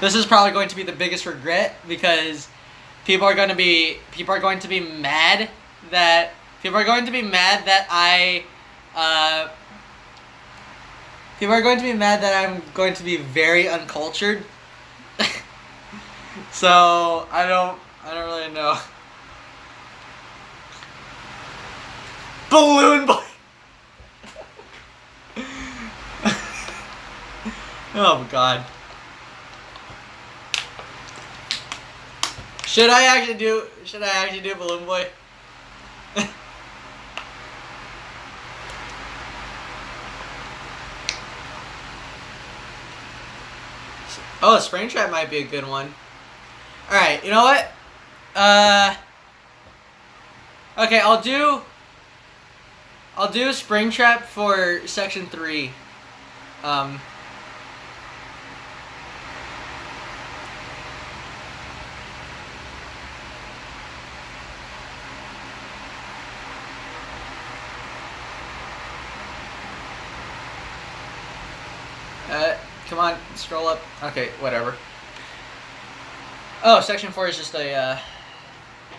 This is probably going to be the biggest regret because people are going to be mad that I'm going to be very uncultured. So I don't really know. Balloon boy. Oh God. Should I actually do Balloon Boy? Oh, Springtrap might be a good one. Alright, you know what? Okay, I'll do Springtrap for section 3. Come on, scroll up. Okay, whatever. Oh, section 4 is just a,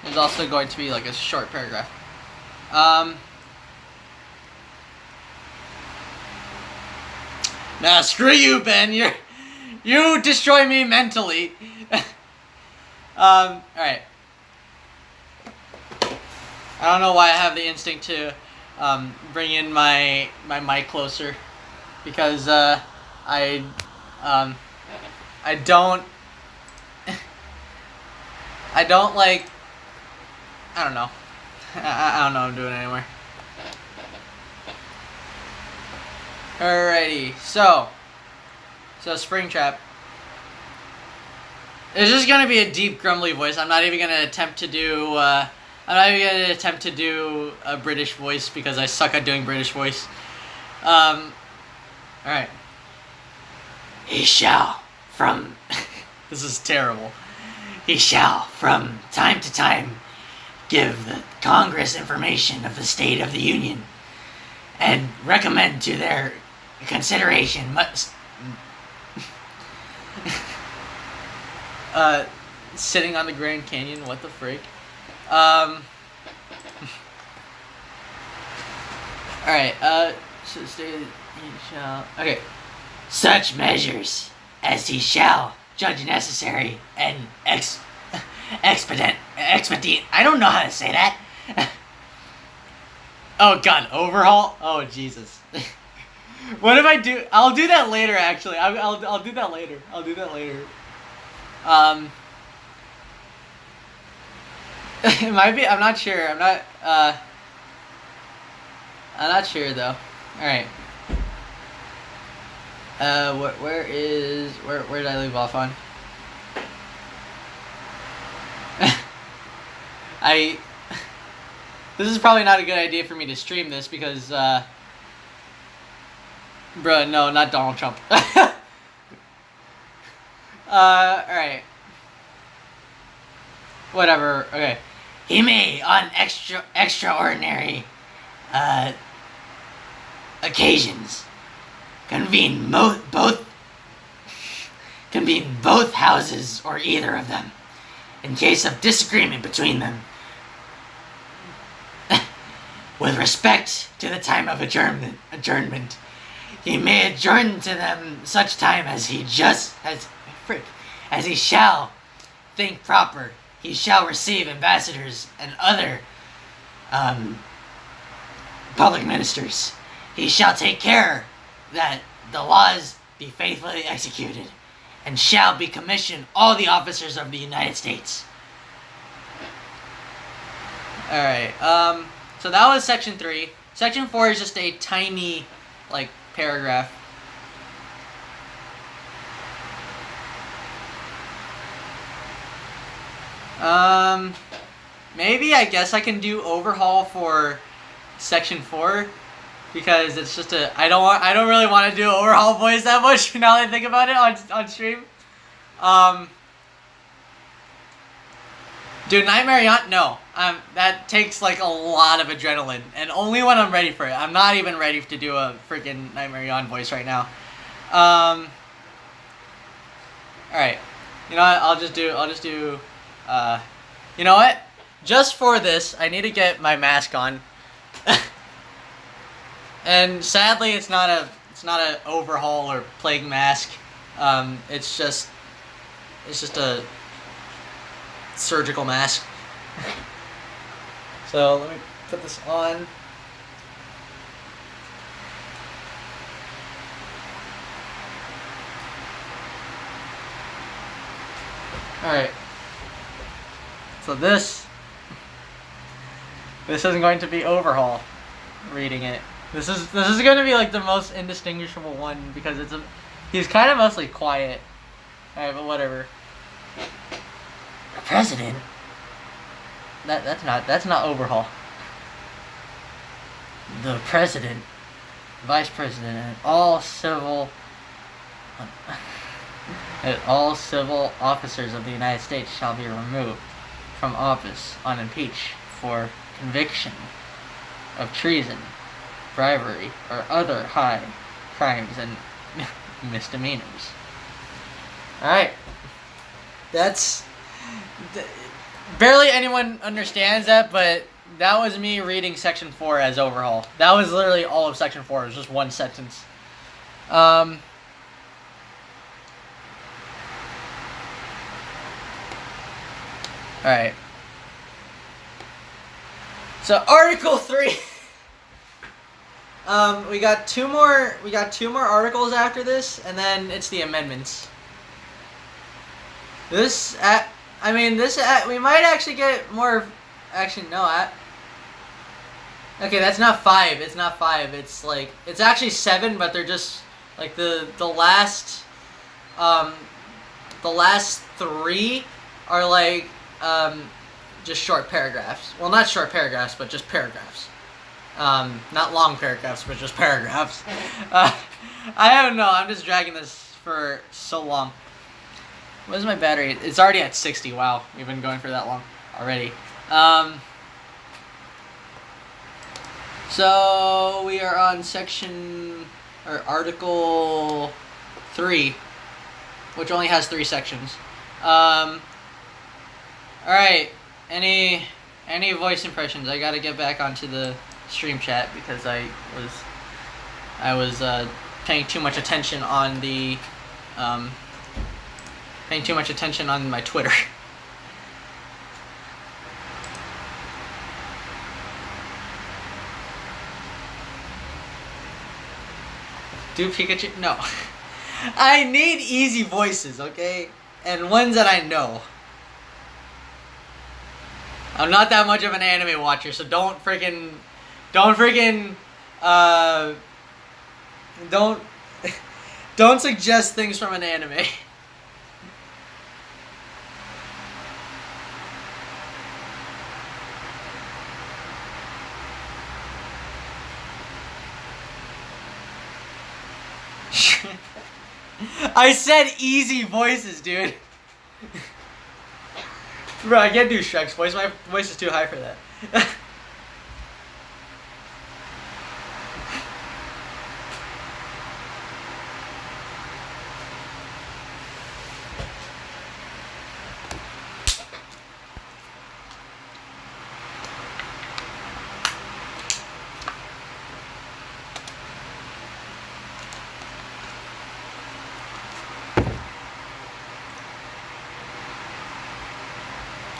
there's also going to be like a short paragraph. Nah, screw you, Ben. You destroy me mentally. Alright. I don't know why I have the instinct to, bring in my mic closer. Because, I don't like, I don't know. I don't know what I'm doing anymore. Alrighty, so Springtrap. It's just gonna be a deep, grumbly voice. I'm not even gonna attempt to do, a British voice because I suck at doing British voice. Alright. He shall, from... This is terrible. He shall, from time to time, give the Congress information of the State of the Union, and recommend to their consideration sitting on the Grand Canyon, what the freak? Alright, he shall... Okay. Such measures as he shall judge necessary and expedient. I don't know how to say that. Oh God, overhaul. Oh Jesus. What if I do? I'll do that later. Actually, I'll do that later. I'll do that later. It might be. I'm not sure. I'm not sure though. All right. Where did I leave off on? This is probably not a good idea for me to stream this because, bruh, no, not Donald Trump. Alright. Whatever, okay. He may, on extraordinary occasions, convene both houses or either of them, in case of disagreement between them, with respect to the time of adjournment. He may adjourn to them such time as he shall think proper. He shall receive ambassadors and other public ministers. He shall take care that the laws be faithfully executed, and shall be commissioned all the officers of the United States. Alright, so that was section 3. Section 4 is just a tiny, like, paragraph. Maybe I guess I can do overhaul for section 4 because it's just I don't really want to do overhaul voice that much now that I think about it on stream. Dude, Nightmare Yacht? No. That takes like a lot of adrenaline, and only when I'm ready for it. I'm not even ready to do a freaking Nightmare Yacht voice right now. Alright. You know what? I'll just do, you know what? Just for this, I need to get my mask on. And sadly, it's not a overhaul or plague mask. It's just a surgical mask. So let me put this on. Alright. So this isn't going to be overhaul reading it. This is going to be like the most indistinguishable one because he's kind of mostly quiet. Alright, but whatever. President? That's not overhaul. The President, Vice President, and all civil officers of the United States shall be removed from office unimpeached for conviction of treason, bribery, or other high crimes and misdemeanors. Alright. Barely anyone understands that, but that was me reading section 4 as overhaul. That was literally all of section 4. It was just one sentence. Alright. So Article 3. We got two more articles after this, and then it's the amendments. We might actually get more. Actually, no. Okay, that's not 5. It's not 5. It's like it's actually 7, but they're just like the last 3 are like just short paragraphs. Well, not short paragraphs, but just paragraphs. Not long paragraphs, but just paragraphs. I don't know. I'm just dragging this for so long. What is my battery? It's already at 60. Wow, we've been going for that long already. So we are on Article 3, which only has 3 sections. All right. Any voice impressions? I gotta get back onto the stream chat because I was paying too much attention on the my Twitter. Do Pikachu? No. I need easy voices, okay? And ones that I know. I'm not that much of an anime watcher, so don't don't suggest things from an anime. I said easy voices, dude. Bro, I can't do Shrek's voice. My voice is too high for that.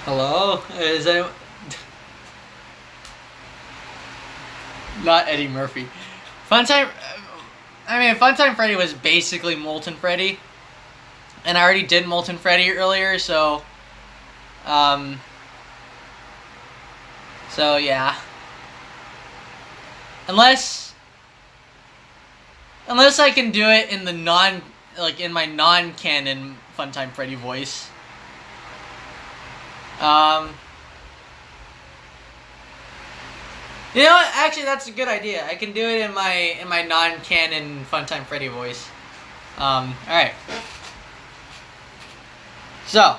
Hello? Is anyone... Not Eddie Murphy. Funtime Freddy was basically Molten Freddy. And I already did Molten Freddy earlier, so... So, yeah. Unless I can do it in the in my non-canon Funtime Freddy voice. You know what? Actually, that's a good idea. I can do it in my non-canon Funtime Freddy voice. Alright. So.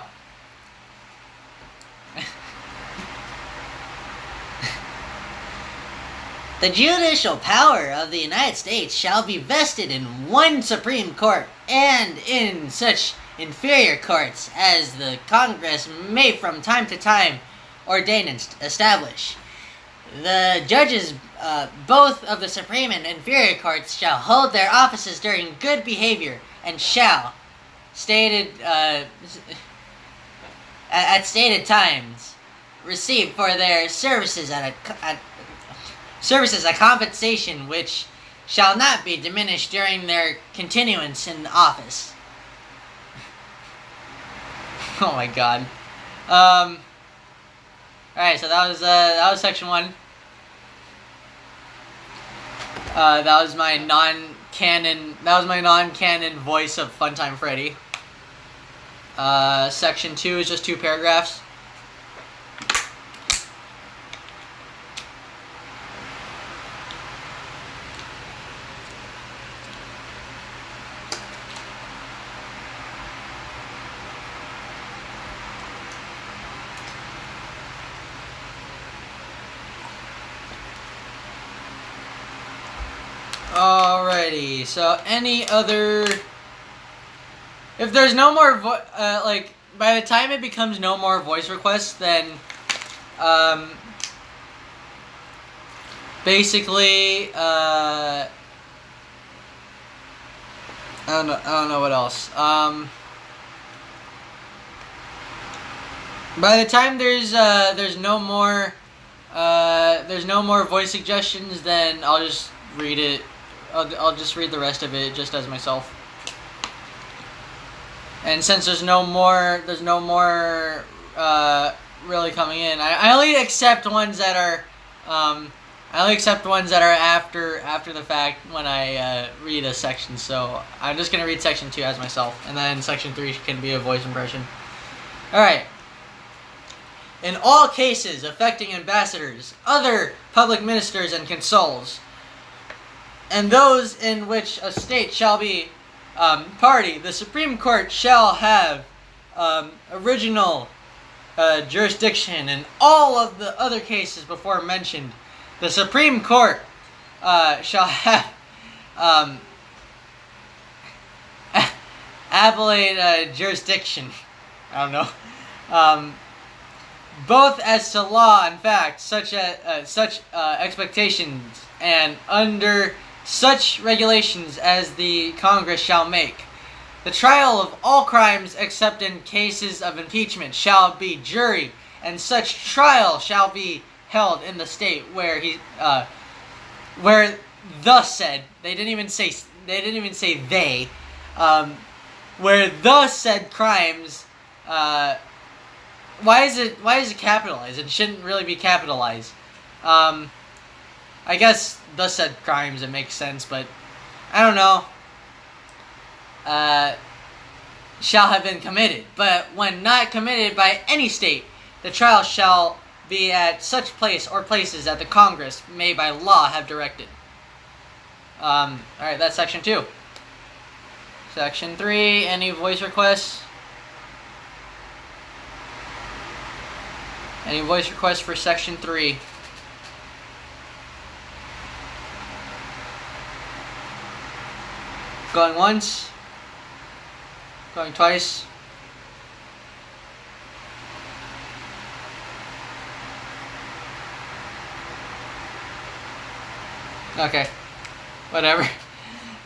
The judicial power of the United States shall be vested in one Supreme Court and in such inferior courts as the Congress may from time to time ordain and establish. The judges, both of the Supreme and inferior courts, shall hold their offices during good behavior and shall, at stated times, receive for their services a compensation which shall not be diminished during their continuance in office. Oh my god. Alright, so that was section 1. That was my non-canon voice of Funtime Freddy. Section 2 is just 2 paragraphs. Alrighty, so any other... If there's no more by the time it becomes no more voice requests, then, basically, I don't know what else. By the time there's no more voice suggestions, then I'll just read it. I'll just read the rest of it just as myself. And since there's no more really coming in, I only accept ones that are after the fact when I read a section. So I'm just gonna read section 2 as myself, and then section 3 can be a voice impression. All right. In all cases affecting ambassadors, other public ministers, and consuls, and those in which a state shall be party, the Supreme Court shall have original jurisdiction. In all of the other cases before mentioned, the Supreme Court shall have appellate jurisdiction. I don't know. Both as to law and fact, such expectations, and under such regulations as the Congress shall make. The trial of all crimes except in cases of impeachment shall be jury, and such trial shall be held in the state where thus said, they didn't even say they, where the said crimes why is it capitalized? It shouldn't really be capitalized. I guess the said crimes, it makes sense, but I don't know. Shall have been committed, but when not committed by any state, the trial shall be at such place or places that the Congress may by law have directed. Alright, that's section 2. Section 3, any voice requests? Any voice requests for section 3? Going once? Going twice? Okay. Whatever.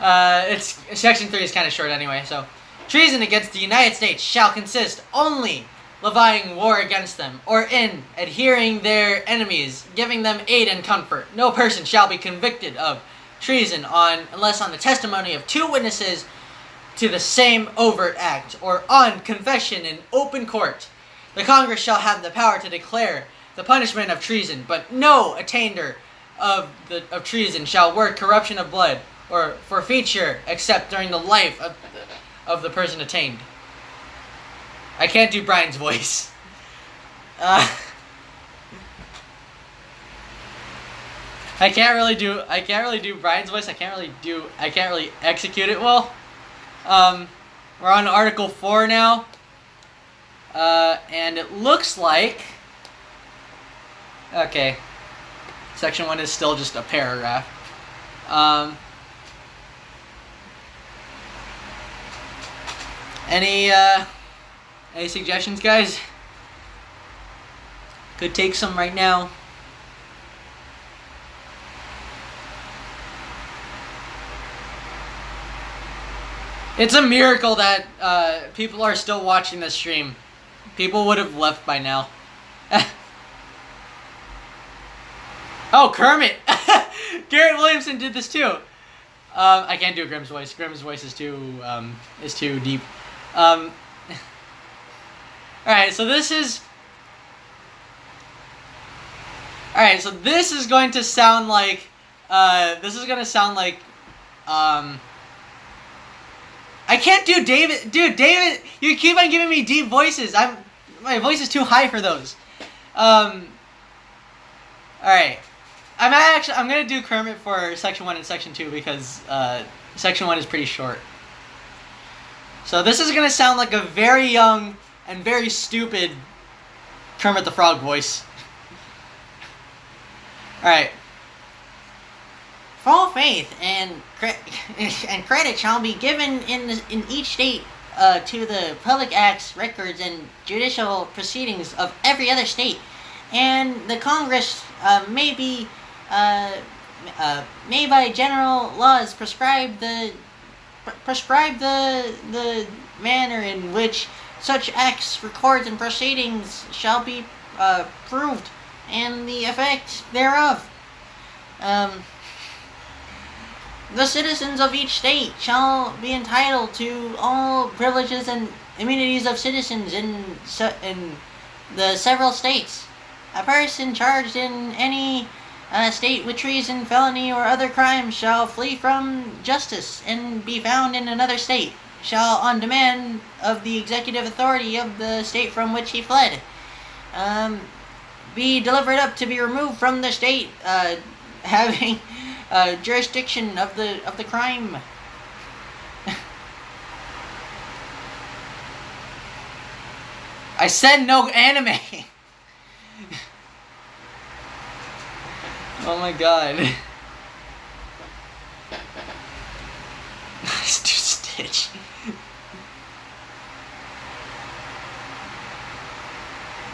It's section 3 is kind of short anyway, so. Treason against the United States shall consist only levying war against them, or in adhering their enemies, giving them aid and comfort. No person shall be convicted of treason unless on the testimony of 2 witnesses to the same overt act, or on confession in open court. The Congress shall have the power to declare the punishment of treason, but no attainder of treason shall work corruption of blood or forfeiture except during the life of the person attainted. I can't do Brian's voice. I can't really do Brian's voice. I can't really execute it well. We're on Article 4 now. And it looks like, okay, Section 1 is still just a paragraph. Any suggestions, guys? Could take some right now. It's a miracle that people are still watching this stream. People would have left by now. Oh, Kermit! Garrett Williamson did this too. I can't do Grimm's voice. Grimm's voice is too deep. Alright, so this is... Alright, so this is going to sound like... I can't do David... Dude, David, you keep on giving me deep voices. My voice is too high for those. Alright. I'm gonna do Kermit for Section 1 and Section 2 because Section 1 is pretty short. So this is gonna sound like a very young and very stupid Kermit the Frog voice. Alright. Full faith and credit shall be given in each state to the public acts, records, and judicial proceedings of every other state, and the Congress may by general laws prescribe the manner in which such acts, records, and proceedings shall be proved, and the effect thereof. The citizens of each state shall be entitled to all privileges and immunities of citizens in the several states. A person charged in any state with treason, felony, or other crime shall flee from justice and be found in another state, shall, on demand of the executive authority of the state from which he fled, be delivered up to be removed from the state having jurisdiction of the crime. I said no anime. Oh my god. Let's do Stitch.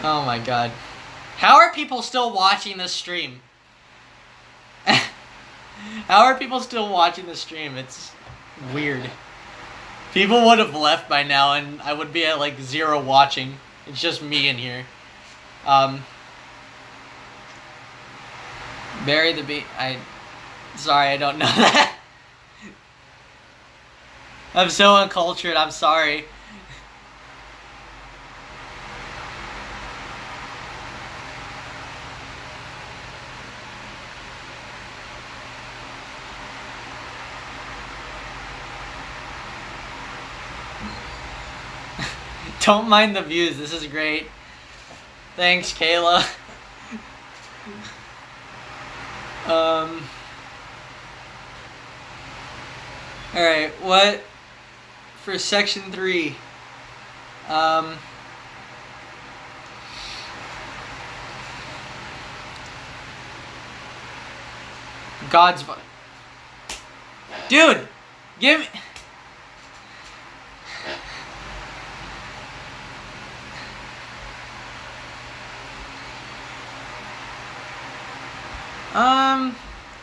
Oh my god. How are people still watching this stream? How are people still watching the stream? It's weird. People would have left by now and I would be at like 0 watching. It's just me in here. Bury the beat. Sorry, I don't know that. I'm so uncultured, I'm sorry. Don't mind the views. This is great. Thanks, Kayla. Alright, what for section 3? God's dude, give me.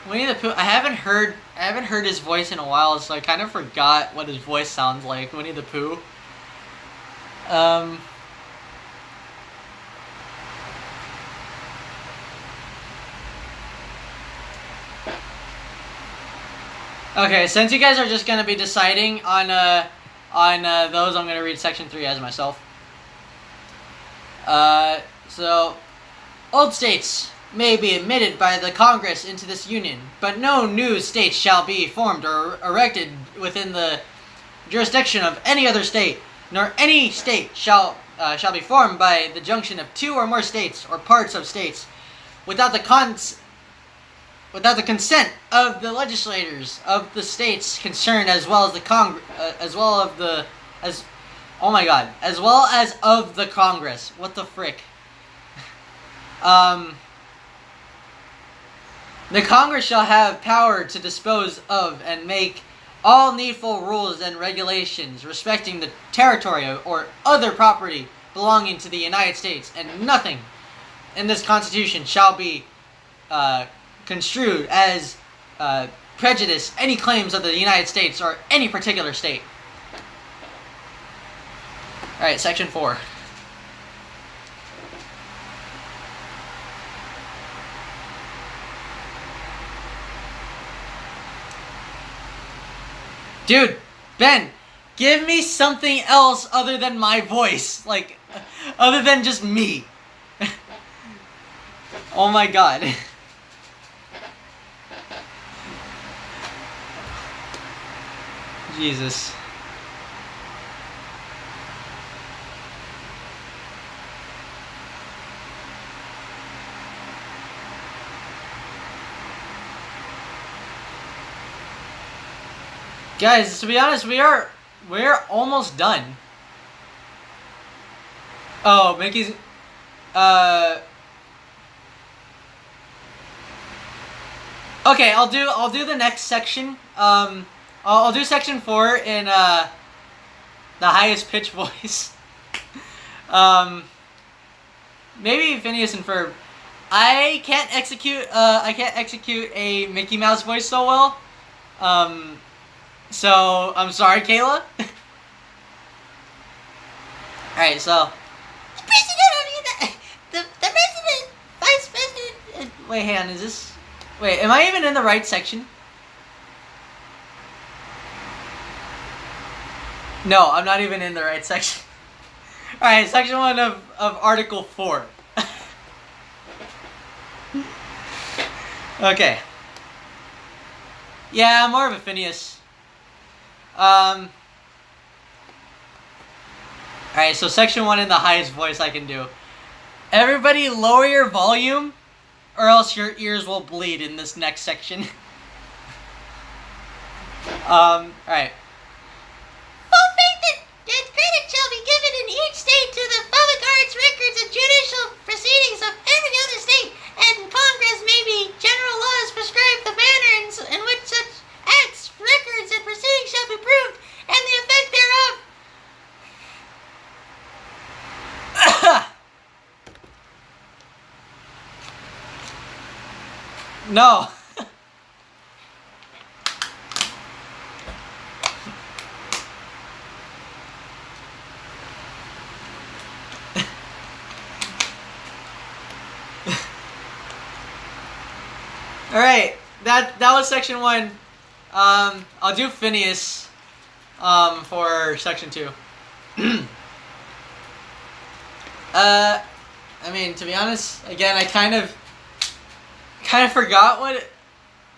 Winnie the Pooh. I haven't heard his voice in a while, so I kind of forgot what his voice sounds like. Winnie the Pooh. Okay, since you guys are just gonna be deciding on those, I'm gonna read section 3 as myself. So, old states may be admitted by the Congress into this union, but no new states shall be formed or erected within the jurisdiction of any other state, nor any state shall be formed by the junction of 2 or more states or parts of states, without the consent of the legislators of the states concerned, as well as the as well as of the Congress. What the frick? The Congress shall have power to dispose of and make all needful rules and regulations respecting the territory or other property belonging to the United States, and nothing in this Constitution shall be construed as prejudice any claims of the United States or any particular state. Alright, section 4. Dude, Ben, give me something else other than my voice. Like, other than just me. Oh my god. Jesus. Guys, to be honest, we're almost done. Oh, Mickey's okay, I'll do the next section. I'll do section 4 in the highest pitch voice. Maybe Phineas and Ferb. I can't execute a Mickey Mouse voice so well. So I'm sorry, Kayla. Alright, so the president, vice president. Wait, hang on, is this? Wait, am I even in the right section? No, I'm not even in the right section. Alright, section 1 of Article 4. Okay. Yeah, I'm more of a Phineas. Alright, so section 1 in the highest voice I can do. Everybody lower your volume, or else your ears will bleed in this next section. Alright. Full faith and credit shall be given in each state to the public arts, records, and judicial proceedings of every other state, and Congress may be general laws prescribe the manner in which such acts, records, and proceedings shall be proved, and the effect thereof. No. Alright, that was section 1. I'll do Phineas for section 2. I mean, to be honest, again, I kind of forgot what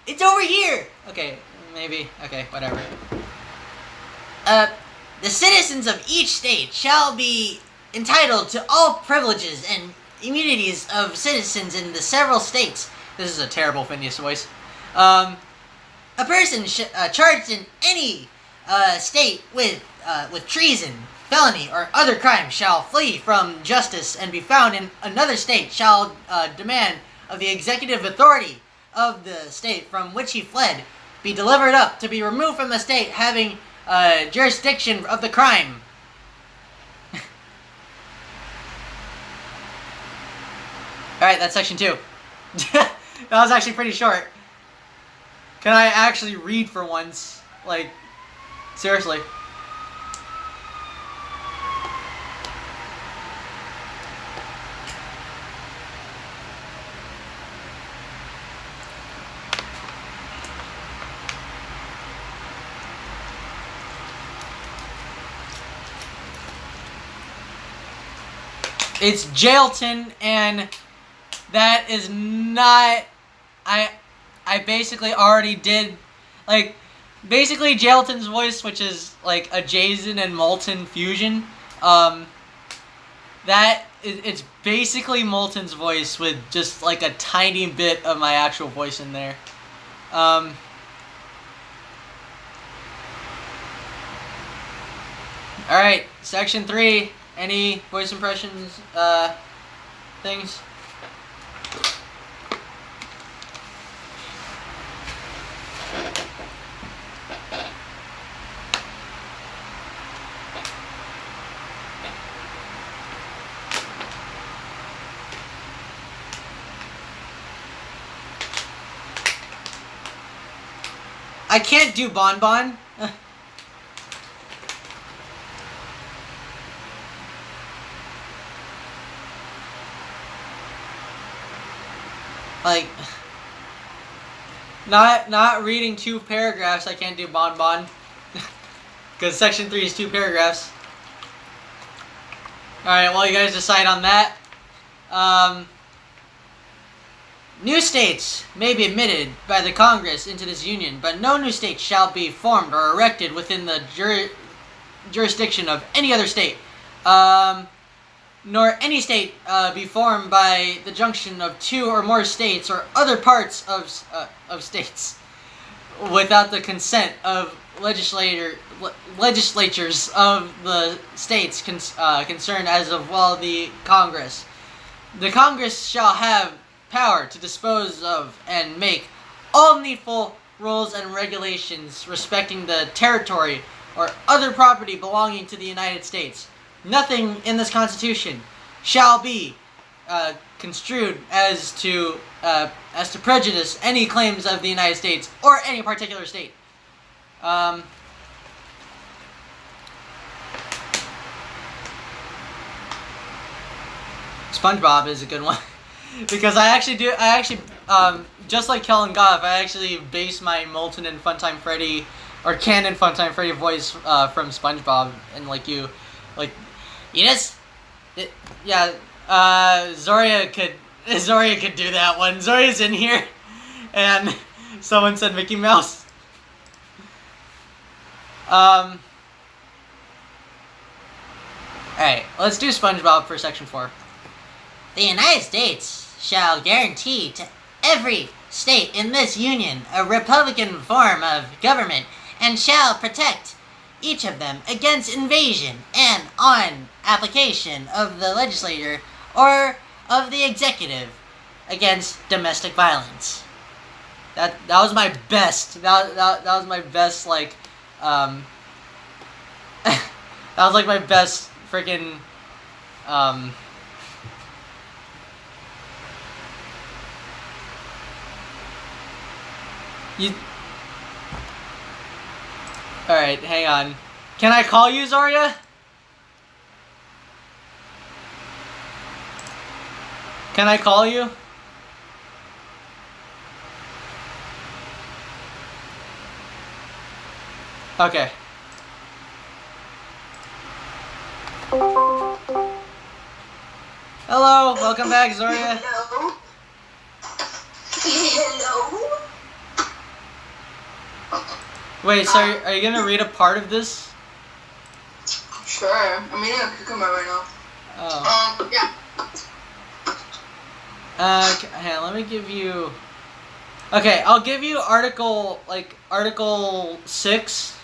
it's over here. Okay, maybe. Okay, whatever. The the citizens of each state shall be entitled to all privileges and immunities of citizens in the several states. This is a terrible Phineas voice. A person charged in any state with treason, felony, or other crime shall flee from justice and be found in another state shall demand of the executive authority of the state from which he fled be delivered up to be removed from the state having jurisdiction of the crime. Alright, that's section 2. That was actually pretty short. Can I actually read for once? Like, seriously. It's Jailton, and that is not... I basically already did, like, basically Jailton's voice, which is, like, a Jason and Molten fusion, it's basically Molten's voice with just, like, a tiny bit of my actual voice in there. Alright, section 3. Any voice impressions, things? I can't do Bonbon. Like, not reading 2 paragraphs, I can't do Bonbon. Because section 3 is 2 paragraphs. Alright, well, you guys decide on that. New states may be admitted by the Congress into this union, but no new state shall be formed or erected within the jurisdiction of any other state. Nor any state be formed by the junction of 2 or more states or other parts of states without the consent of legislatures of the states concerned as of well the Congress. The Congress shall have power to dispose of and make all needful rules and regulations respecting the territory or other property belonging to the United States. Nothing in this Constitution shall be construed as to prejudice any claims of the United States or any particular state. SpongeBob is a good one because I actually just like Kellen Goff, I actually base my Molten and Funtime Freddy or canon Funtime Freddy voice from SpongeBob, and you just, yeah, Zoria could do that one. Zoria's in here, and someone said Mickey Mouse. Alright, let's do SpongeBob for section 4. The United States shall guarantee to every state in this union a republican form of government, and shall protect each of them against invasion and on application of the legislature or of the executive against domestic violence. That was my best. That was my best, like, that was like my best freaking Alright, hang on. Can I call you, Zoria? Can I call you? Okay. Hello, welcome back, Zoria. Hello? Hello? Wait, so are you gonna read a part of this? Sure. I'm eating a cucumber right now. Oh. Yeah. Hang on, let me give you. Okay, I'll give you Article 6.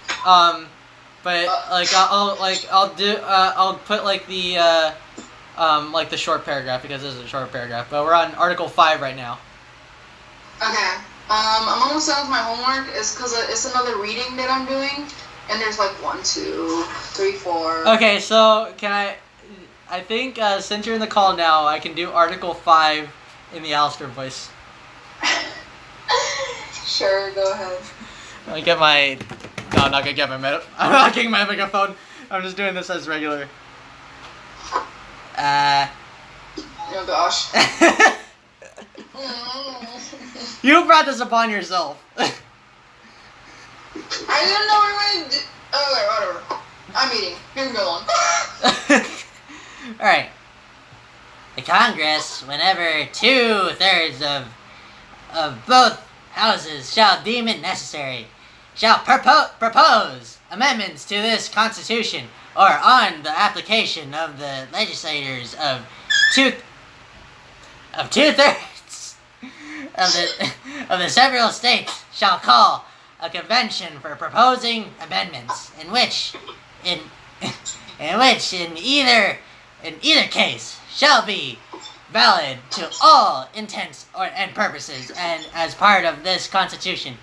But I'll put like the short paragraph because this is a short paragraph. But we're on Article 5 right now. Okay. I'm almost done with my homework. It's because it's another reading that I'm doing, and there's like 1, 2, 3, 4. Okay, so can I think since you're in the call now, I can do Article 5 in the Alistair voice. Sure, go ahead. I get my. No, I'm not gonna get my I'm not getting my megaphone. I'm just doing this as regular. Oh gosh. You brought this upon yourself. I didn't know we were gonna do. Okay, whatever. I'm eating. You can go on. Alright. The Congress, whenever 2/3 of both houses shall deem it necessary, shall propose amendments to this Constitution, or on the application of the legislators of two-thirds of the several states, shall call a convention for proposing amendments, in either case shall be valid to all intents and purposes, and as part of this Constitution,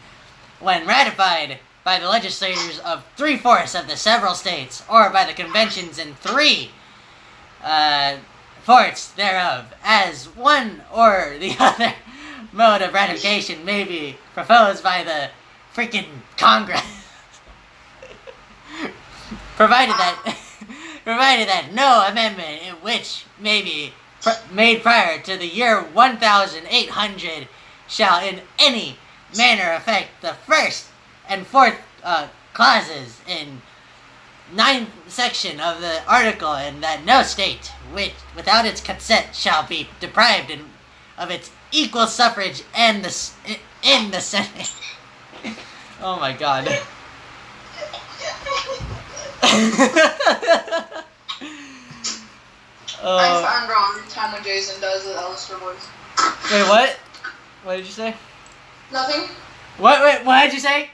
when ratified by the legislators of 3/4 of the several states, or by the conventions in 3/4 thereof, as one or the other mode of ratification may be proposed by the freaking Congress, provided that no amendment in which may be made prior to the year 1800 shall in any manner affect the first and fourth clauses in 9th section of the article, and that no state which without its consent shall be deprived of its equal suffrage in the Senate. Oh my god. I found wrong every time when Jason does the Alistair voice. Wait, what? What did you say? Nothing. What? Wait, what did you say?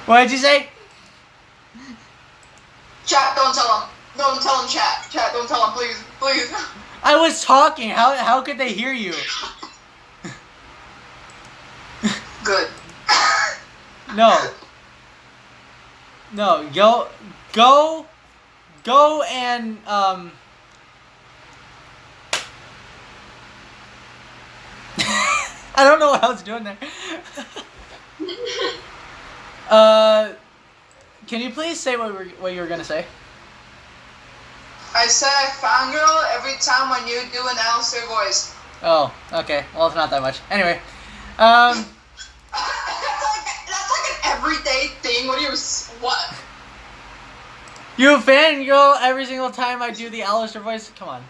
What did you say? Chat, don't tell him. Don't tell him, chat. Chat, don't tell him, please. Please. I was talking. How could they hear you? Good. No. No, go and I don't know what I was doing there. Can you please say what you were gonna say? I said I fangirl every time when you do an Alistair voice. Oh, okay. Well, it's not that much. Anyway, That's like an everyday thing. What? You fangirl every single time I do the Alistair voice? Come on.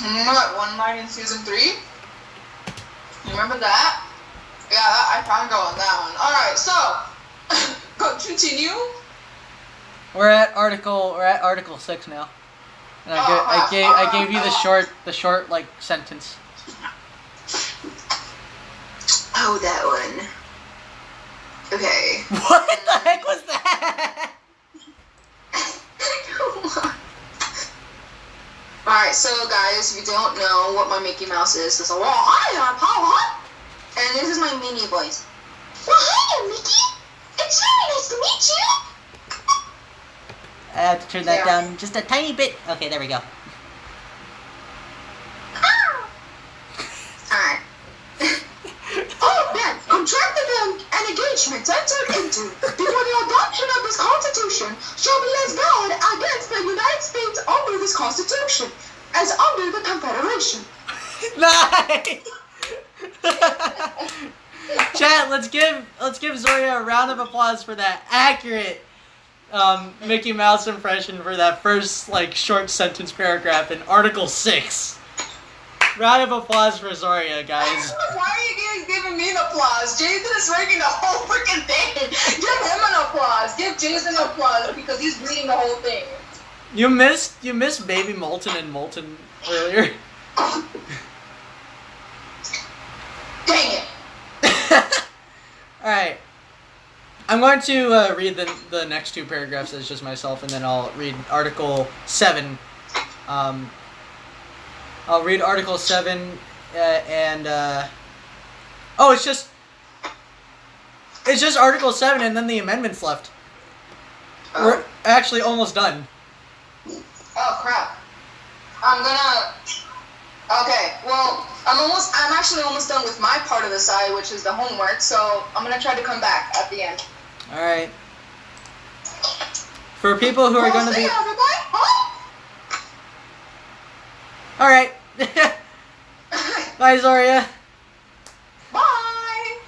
What, one night in season 3? You remember that? Yeah, I fangirl on that one. Alright, so go continue. We're at Article 6 now. And I gave you the short like sentence. Oh, that one. Okay. What the heck was that? Alright, so guys, if you don't know what my Mickey Mouse is, it's a and this is my Minnie voice. Well, hi, Mickey. It's very nice to meet you. I have to turn that down just a tiny bit. Okay, there we go. Alright. Oh, man, contracted an engagement entered into before the adoption of this Constitution shall be as valid against the United States under this Constitution as under the Confederation. Nice! Chat, let's give Zoria a round of applause for that accurate Mickey Mouse impression for that first like short sentence paragraph in Article 6. Round of applause for Zoria, guys. Why are you guys giving me an applause? Jason is reading the whole freaking thing. Give him an applause. Give Jason an applause because he's reading the whole thing. You missed Baby Molten and Molten earlier. Dang it. Alright. I'm going to read the next two paragraphs as just myself, and then I'll read Article 7. I'll read Article 7, oh, it's just Article 7 and then the amendments left. We're actually almost done. Oh, crap. Okay, well, I'm actually almost done with my part of the side, which is the homework, so I'm gonna try to come back at the end. Alright. For people who are gonna be... Alright. Bye, Zoria. Bye!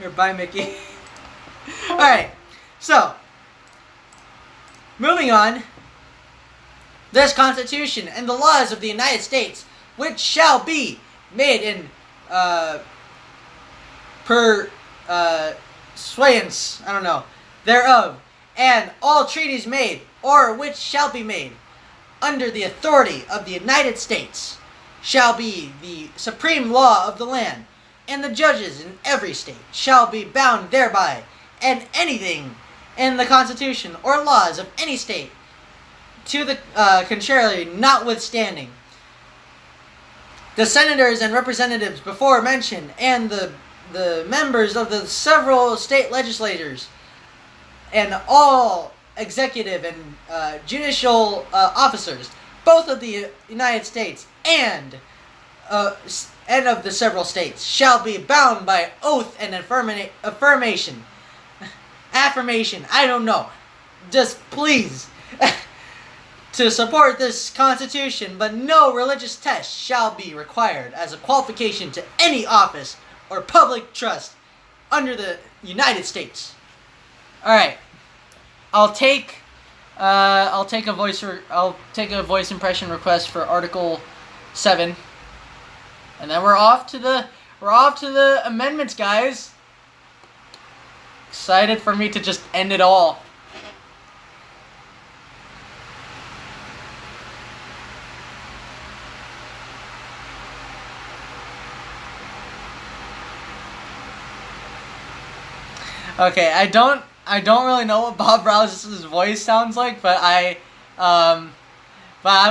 Or bye, Mickey. Alright, so... Moving on. This Constitution and the laws of the United States, which shall be made in, pursuance, I don't know, thereof, and all treaties made, or which shall be made, under the authority of the United States, shall be the supreme law of the land, and the judges in every state shall be bound thereby, and anything in the Constitution or laws of any state, to the contrary notwithstanding. The senators and representatives before mentioned, and the members of the several state legislatures, and all executive and judicial officers, both of the United States and of the several states, shall be bound by oath and affirmation, I don't know, just please, to support this Constitution, but no religious test shall be required as a qualification to any office or public trust under the United States. All right, I'll take a voice impression request for Article 7, and then we're off to the amendments, guys. Excited for me to just end it all. Okay, I don't really know what Bob Rouse's voice sounds like, but I'm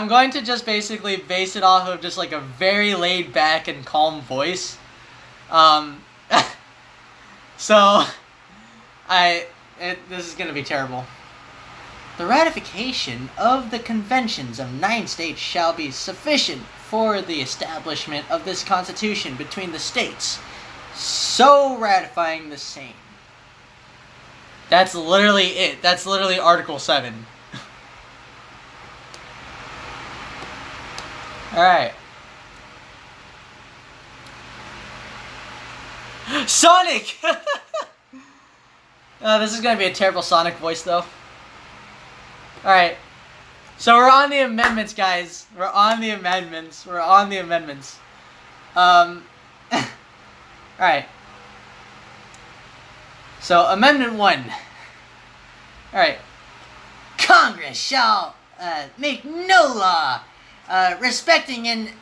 going to just basically base it off of just like a very laid back and calm voice. So this is gonna be terrible. The ratification of the conventions of 9 states shall be sufficient for the establishment of this Constitution between the states, so ratifying the same. That's literally it. That's literally Article 7. Alright. Sonic! This is gonna be a terrible Sonic voice, though. Alright. So we're on the amendments, guys. We're on the amendments. Alright. So, Amendment 1. Alright. Congress shall make no law respecting an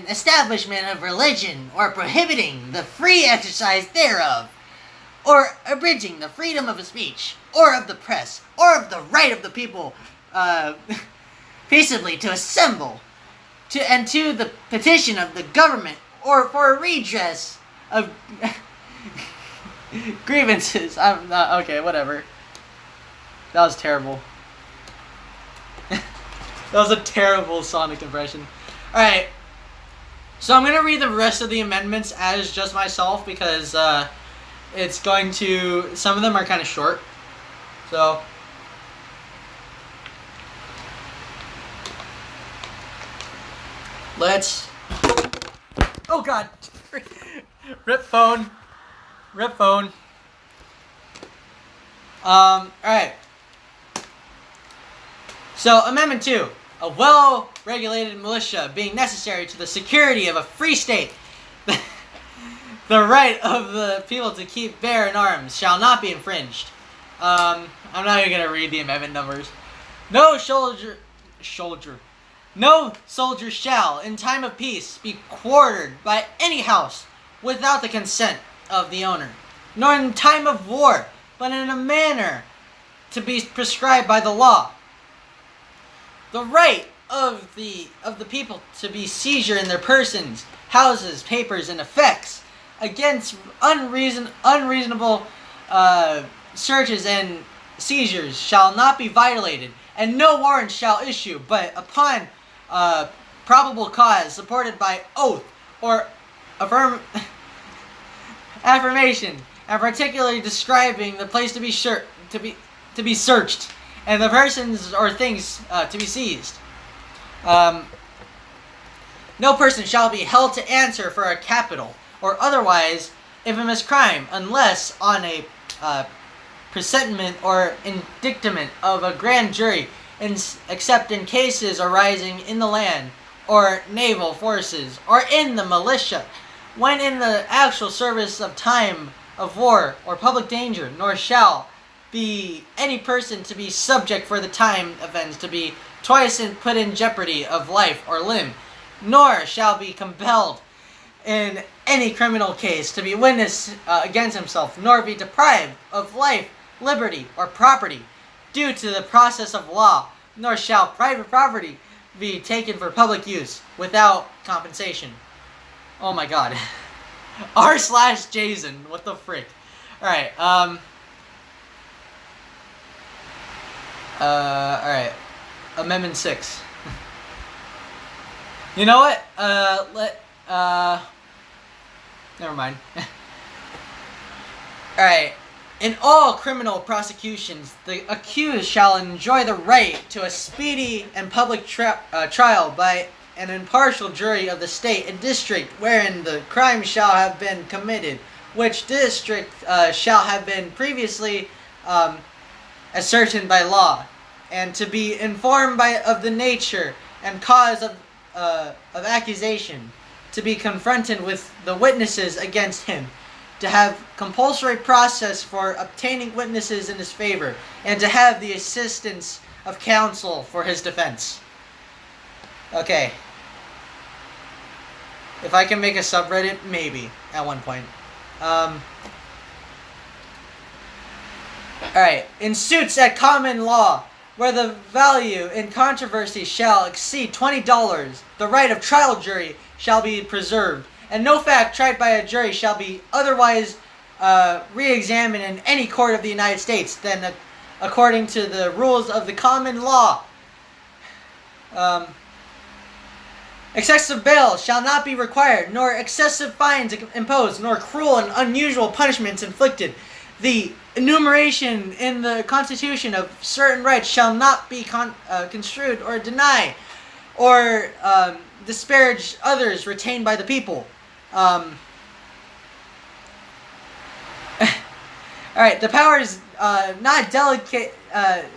establishment of religion or prohibiting the free exercise thereof, or abridging the freedom of speech, or of the press, or of the right of the people peaceably to assemble, and to the petition of the government, or for a redress of grievances. I'm not okay. Whatever. That was terrible. That was a terrible Sonic impression. All right. So I'm gonna read the rest of the amendments as just myself because it's going to. Some of them are kind of short. So. Let's. Oh God. Rip phone. Rip phone. Alright. So, Amendment 2. a well-regulated militia being necessary to the security of a free state. The right of the people to keep bear in arms shall not be infringed. I'm not even going to read the amendment numbers. No soldier shall, in time of peace, be quartered by any house without the consent of the owner, nor in time of war, but in a manner to be prescribed by the law. The right of the people to be seizure in their persons, houses, papers, and effects against unreasonable searches and seizures shall not be violated, and no warrant shall issue but upon probable cause supported by oath or affirmation, and particularly describing the place to be searched and the persons or things to be seized. No person shall be held to answer for a capital or otherwise infamous crime unless on a presentment or indictment of a grand jury, except in cases arising in the land or naval forces or in the militia, when in the actual service of time of war or public danger, nor shall be any person to be subject for the time offense to be twice put in jeopardy of life or limb, nor shall be compelled in any criminal case to be witness against himself, nor be deprived of life, liberty, or property due to the process of law, nor shall private property be taken for public use without compensation. Oh my god. r/Jason, what the frick? Alright, alright. Amendment 6. You know what? Never mind. Alright. In all criminal prosecutions, the accused shall enjoy the right to a speedy and public trial by an impartial jury of the state and district wherein the crime shall have been committed, which district shall have been previously ascertained by law, and to be informed of the nature and cause of accusation, to be confronted with the witnesses against him, to have compulsory process for obtaining witnesses in his favor, and to have the assistance of counsel for his defense. Okay. If I can make a subreddit, maybe, at one point. Alright. In suits at common law, where the value in controversy shall exceed $20, the right of trial jury shall be preserved, and no fact tried by a jury shall be otherwise re-examined in any court of the United States than according to the rules of the common law. Excessive bail shall not be required, nor excessive fines imposed, nor cruel and unusual punishments inflicted. The enumeration in the Constitution of certain rights shall not be construed or deny, or disparage others retained by the people. Alright, the powers not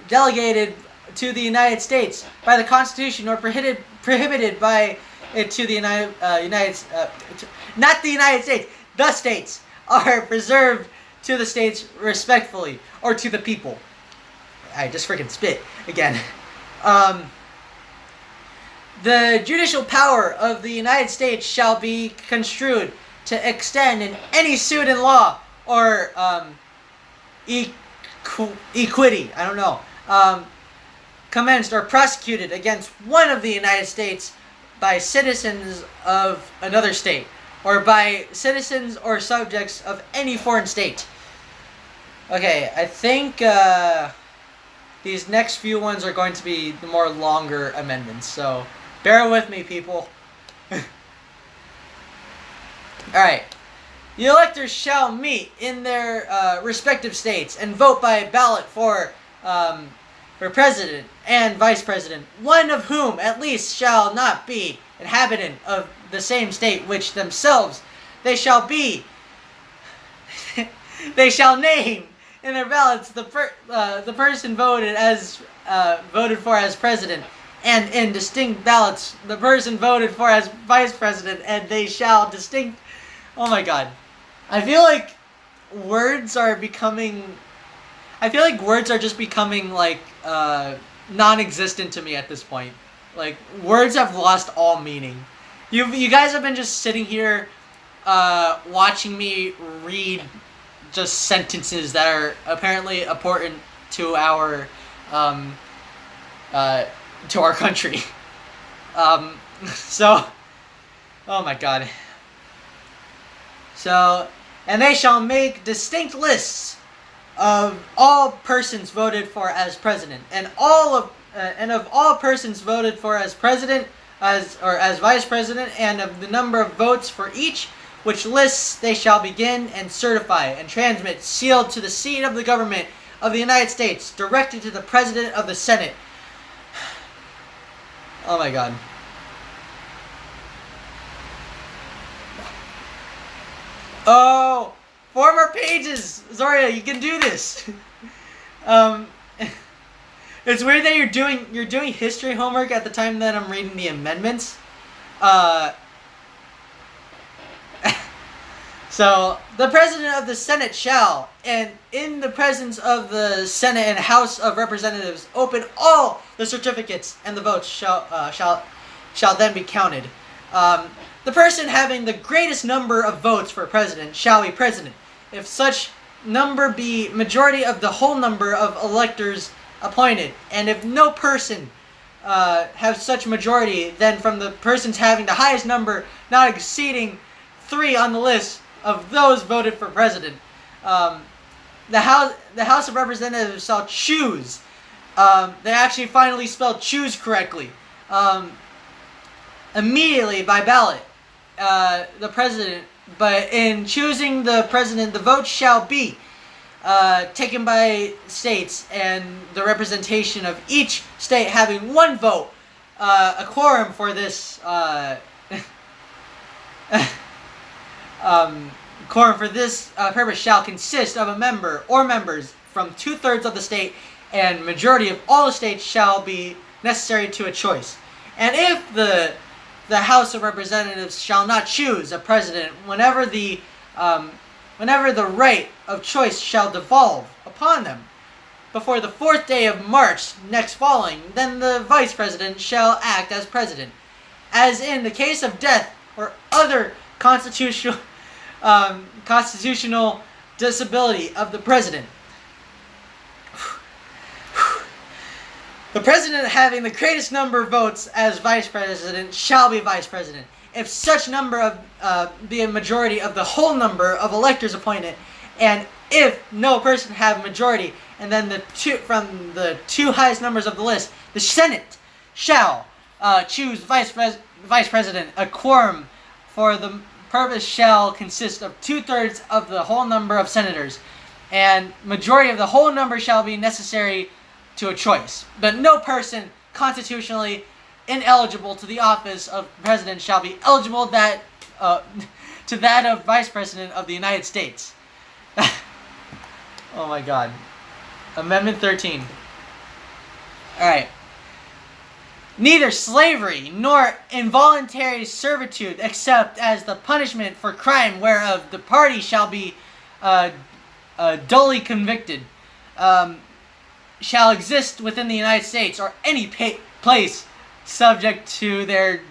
delegated to the United States by the Constitution or prohibited by it to the not the United States, the states, are preserved to the states respectfully, or to the people. I just freaking spit again. The judicial power of the United States shall be construed to extend in any suit in law or equity, I don't know, commenced or prosecuted against one of the United States by citizens of another state, or by citizens or subjects of any foreign state. Okay, I think these next few ones are going to be the more longer amendments, so bear with me, people. Alright. The electors shall meet in their respective states and vote by ballot for president and vice president, one of whom at least shall not be inhabitant of the same state which themselves they shall be. They shall name in their ballots the person voted for as president, and in distinct ballots the person voted for as vice president, and they shall distinct. Oh my god. I feel like words are just becoming like non-existent to me at this point. Like, words have lost all meaning. You guys have been just sitting here watching me read just sentences that are apparently important to our country. So, oh my god. So, and they shall make distinct lists of all persons voted for as president, and of all persons voted for as president, as vice president, and of the number of votes for each, which lists they shall begin and certify and transmit, sealed to the seat of the government of the United States, directed to the President of the Senate. Oh my god. Oh, 4 more pages! Zoria, you can do this! It's weird that you're doing history homework at the time that I'm reading the amendments. So, the President of the Senate shall, and in the presence of the Senate and House of Representatives, open all the certificates, and the votes shall then be counted. The person having the greatest number of votes for president shall be president, if such number be majority of the whole number of electors appointed, and if no person have such majority, then from the persons having the highest number, not exceeding 3 on the list of those voted for president, the House of Representatives shall choose. They actually finally spelled choose correctly. Immediately by ballot, the president. But in choosing the president, the vote shall be taken by states, and the representation of each state having 1 vote. A quorum for this purpose shall consist of a member or members from 2/3 of the state, and majority of all the states shall be necessary to a choice. And if the House of Representatives shall not choose a president whenever the right of choice shall devolve upon them before the 4th day of March next following, then the vice president shall act as president, as in the case of death or other constitutional disability of the president. The president having the greatest number of votes as vice president shall be vice president, if such number of be a majority of the whole number of electors appointed, and if no person have majority, and then from the 2 highest numbers of the list, the Senate shall choose vice president. A quorum for the purpose shall consist of 2/3 of the whole number of senators, and majority of the whole number shall be necessary to a choice. But no person constitutionally ineligible to the office of president shall be eligible to that of vice president of the United States. Oh my god. Amendment 13. Alright. Neither slavery nor involuntary servitude, except as the punishment for crime whereof the party shall be duly convicted, shall exist within the United States or any place subject to their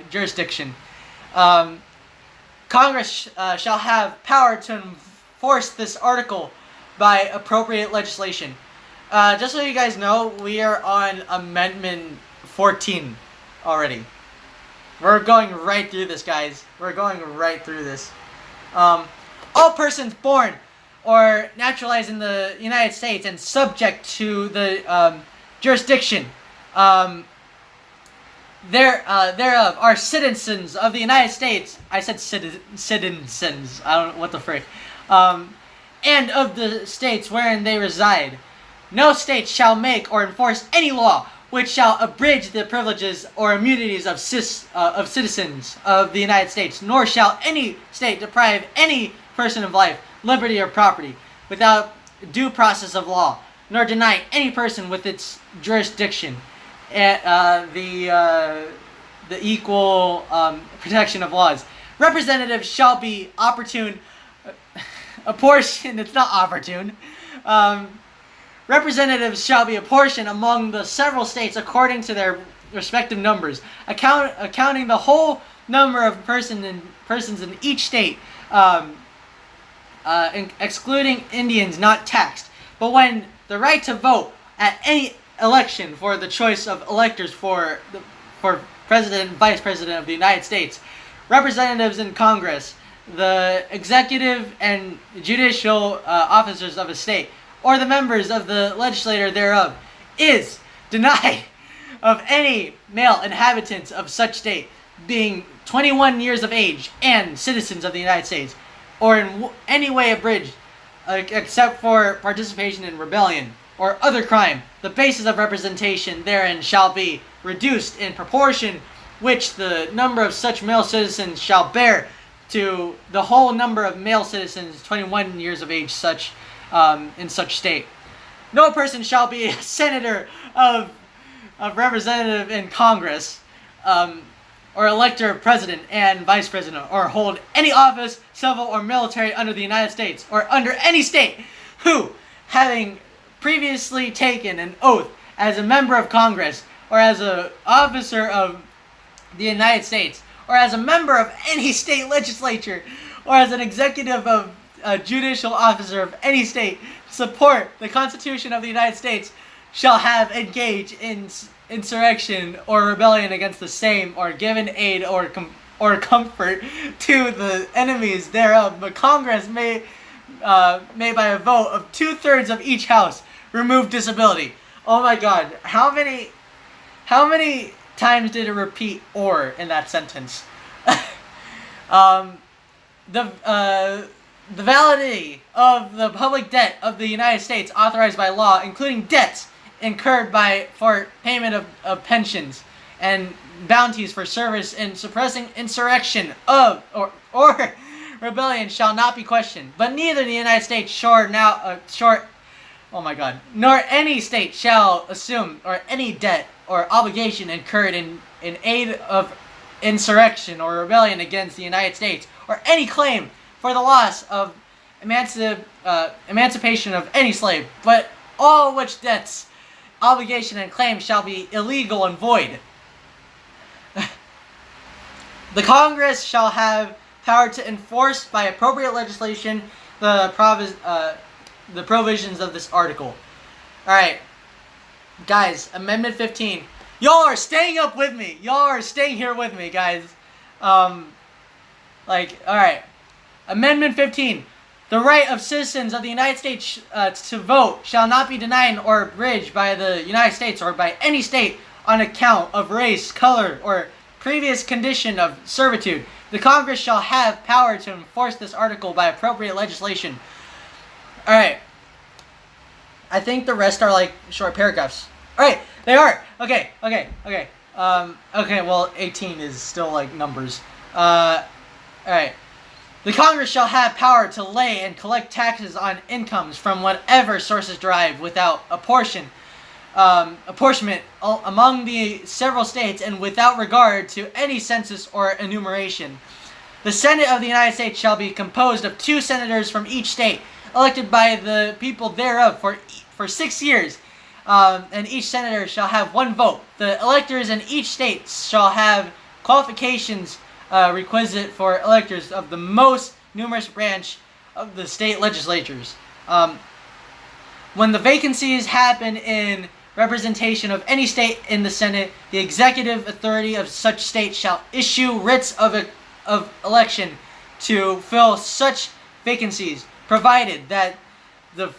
jurisdiction. Congress shall have power to enforce this article by appropriate legislation. Just so you guys know, we are on Amendment 14 already. We're going right through this, guys. We're going right through this. All persons born or naturalized in the United States and subject to the jurisdiction thereof are citizens of the United States. I said citizens. I don't know what the frick. And of the states wherein they reside. No state shall make or enforce any law which shall abridge the privileges or immunities of citizens of the United States, nor shall any state deprive any person of life, liberty, or property without due process of law, nor deny any person with its jurisdiction the equal protection of laws. Representatives shall be apportioned. It's not opportune. Representatives shall be apportioned among the several states according to their respective numbers, accounting the whole number of persons in each state, excluding Indians not taxed. But when the right to vote at any election for the choice of electors for President and Vice President of the United States, representatives in Congress, the executive and judicial officers of a state, or the members of the legislature thereof, is denied of any male inhabitants of such state, being 21 years of age and citizens of the United States, or in any way abridged, except for participation in rebellion or other crime, the basis of representation therein shall be reduced in proportion which the number of such male citizens shall bear to the whole number of male citizens 21 years of age in such state. No person shall be a senator of representative in Congress, or elector of president and vice president, or hold any office, civil or military, under the United States, or under any state, who, having previously taken an oath as a member of Congress, or as an officer of the United States, or as a member of any state legislature, or as an executive of a judicial officer of any state, support the Constitution of the United States, shall have engaged in insurrection or rebellion against the same, or given aid or comfort to the enemies thereof. But Congress may by a vote of 2/3 of each house remove disability. Oh my God! How many times did it repeat "or" in that sentence? The validity of the public debt of the United States authorized by law, including debts incurred for payment of pensions and bounties for service in suppressing insurrection or rebellion, shall not be questioned. But neither the United States nor any state shall assume or any debt or obligation incurred in aid of insurrection or rebellion against the United States, or any claim for the loss of emancipation of any slave, but all which debts, obligation, and claim shall be illegal and void. The Congress shall have power to enforce by appropriate legislation the provisions of this article. Alright, guys, Amendment 15. Y'all are staying up with me. Y'all are staying here with me, guys. Alright. Amendment 15. The right of citizens of the United States to vote shall not be denied or abridged by the United States or by any state on account of race, color, or previous condition of servitude. The Congress shall have power to enforce this article by appropriate legislation. Alright. I think the rest are like short paragraphs. Alright, they are. Okay. Okay, well, 18 is still like numbers. Alright. The Congress shall have power to lay and collect taxes on incomes from whatever sources derived without apportionment among the several states and without regard to any census or enumeration. The Senate of the United States shall be composed of 2 senators from each state, elected by the people thereof for 6 years, and each senator shall have 1 vote. The electors in each state shall have qualifications requisite for electors of the most numerous branch of the state legislatures. When the vacancies happen in representation of any state in the Senate, the executive authority of such state shall issue writs of election to fill such vacancies, provided that the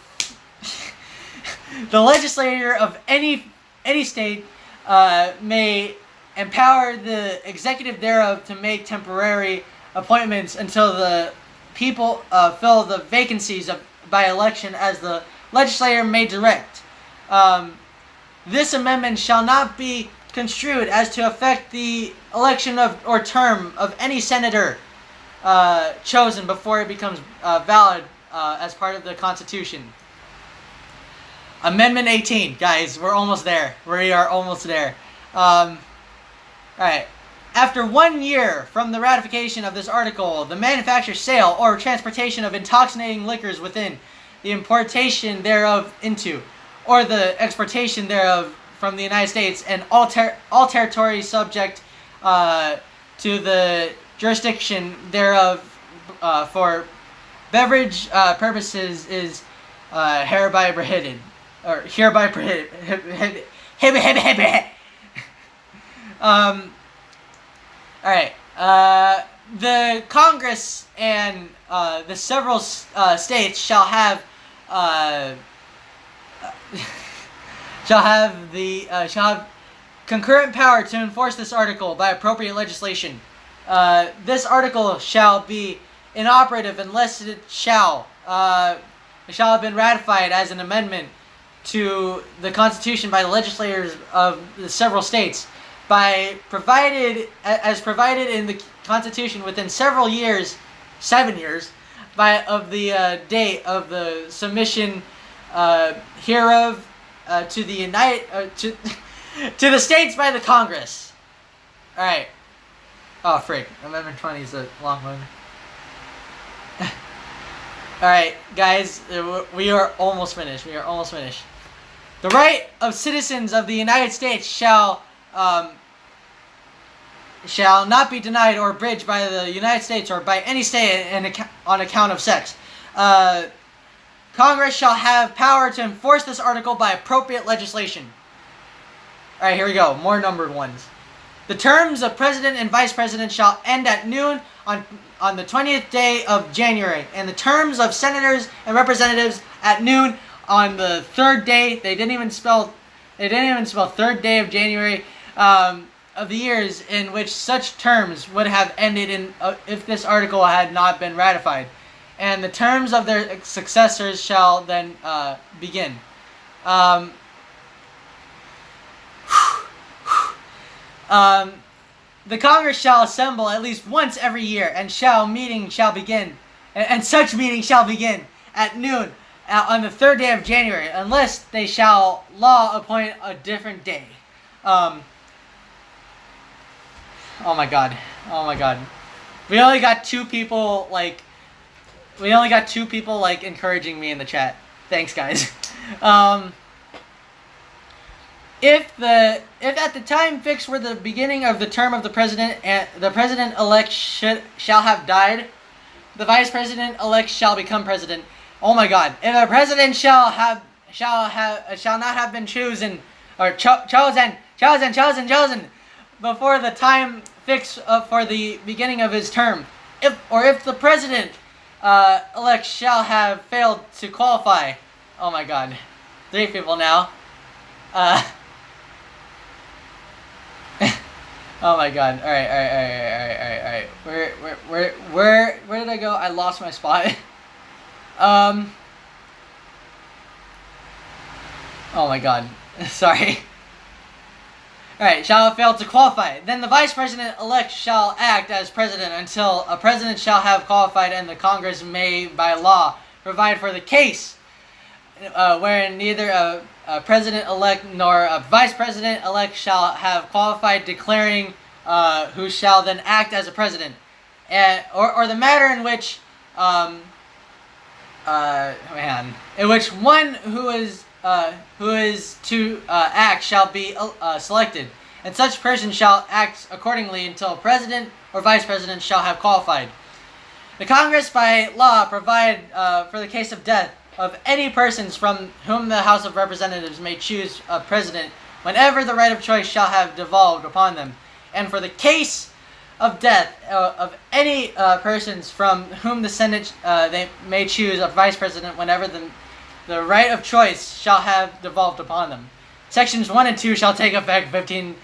legislature of any state may empower the executive thereof to make temporary appointments until the people fill the vacancies by election as the legislature may direct. This amendment shall not be construed as to affect the election of or term of any senator chosen before it becomes valid as part of the Constitution. Amendment 18, guys, we're almost there. We are almost there. Alright. After 1 year from the ratification of this article, the manufacture, sale, or transportation of intoxicating liquors within, the importation thereof into, or the exportation thereof from the United States, and all territory subject to the jurisdiction thereof for beverage purposes is hereby prohibited. Or hereby prohibited. Alright. The Congress and the several states shall have concurrent power to enforce this article by appropriate legislation. This article shall be inoperative unless it shall have been ratified as an amendment to the Constitution by the legislators of the several states, as provided in the Constitution within 7 years, of the date of the submission hereof to the to the states by the Congress. All right. Oh frick! Amendment 20 is a long one. All right, guys, we are almost finished. The right of citizens of the United States shall not be denied or abridged by the United States or by any state on account of sex. Congress shall have power to enforce this article by appropriate legislation. All right, here we go. More numbered ones. The terms of president and vice president shall end at noon on the 20th day of January, and the terms of senators and representatives at noon on the 3rd day. They didn't even spell third day of January of the years in which such terms would have ended if this article had not been ratified, and the terms of their successors shall then begin. The Congress shall assemble at least once every year, and such meeting shall begin at noon on the 3rd day of January, unless they shall law appoint a different day. Oh my god. We only got two people encouraging me in the chat. Thanks, guys. If at the time fixed for the beginning of the term of the president, and the president-elect shall have died, the vice president-elect shall become president. Oh my god. If a president shall not have been chosen before the time fixed for the beginning of his term, if the president elect shall have failed to qualify. Oh my god. 3 people now. Oh my god. Alright. Where did I go? I lost my spot. Oh my god. Sorry. Alright, shall have failed to qualify. Then the vice president-elect shall act as president until a president shall have qualified, and the Congress may, by law, provide for the case wherein neither a president-elect nor a vice president-elect shall have qualified, declaring who shall then act as a president, or the matter in which one who is to act shall be selected, and such person shall act accordingly until a president or vice president shall have qualified. The Congress by law provide for the case of death of any persons from whom the House of Representatives may choose a president whenever the right of choice shall have devolved upon them, and for the case of death of any persons from whom the Senate they may choose a vice president whenever the right of choice shall have devolved upon them. Sections 1 and 2 shall take effect 15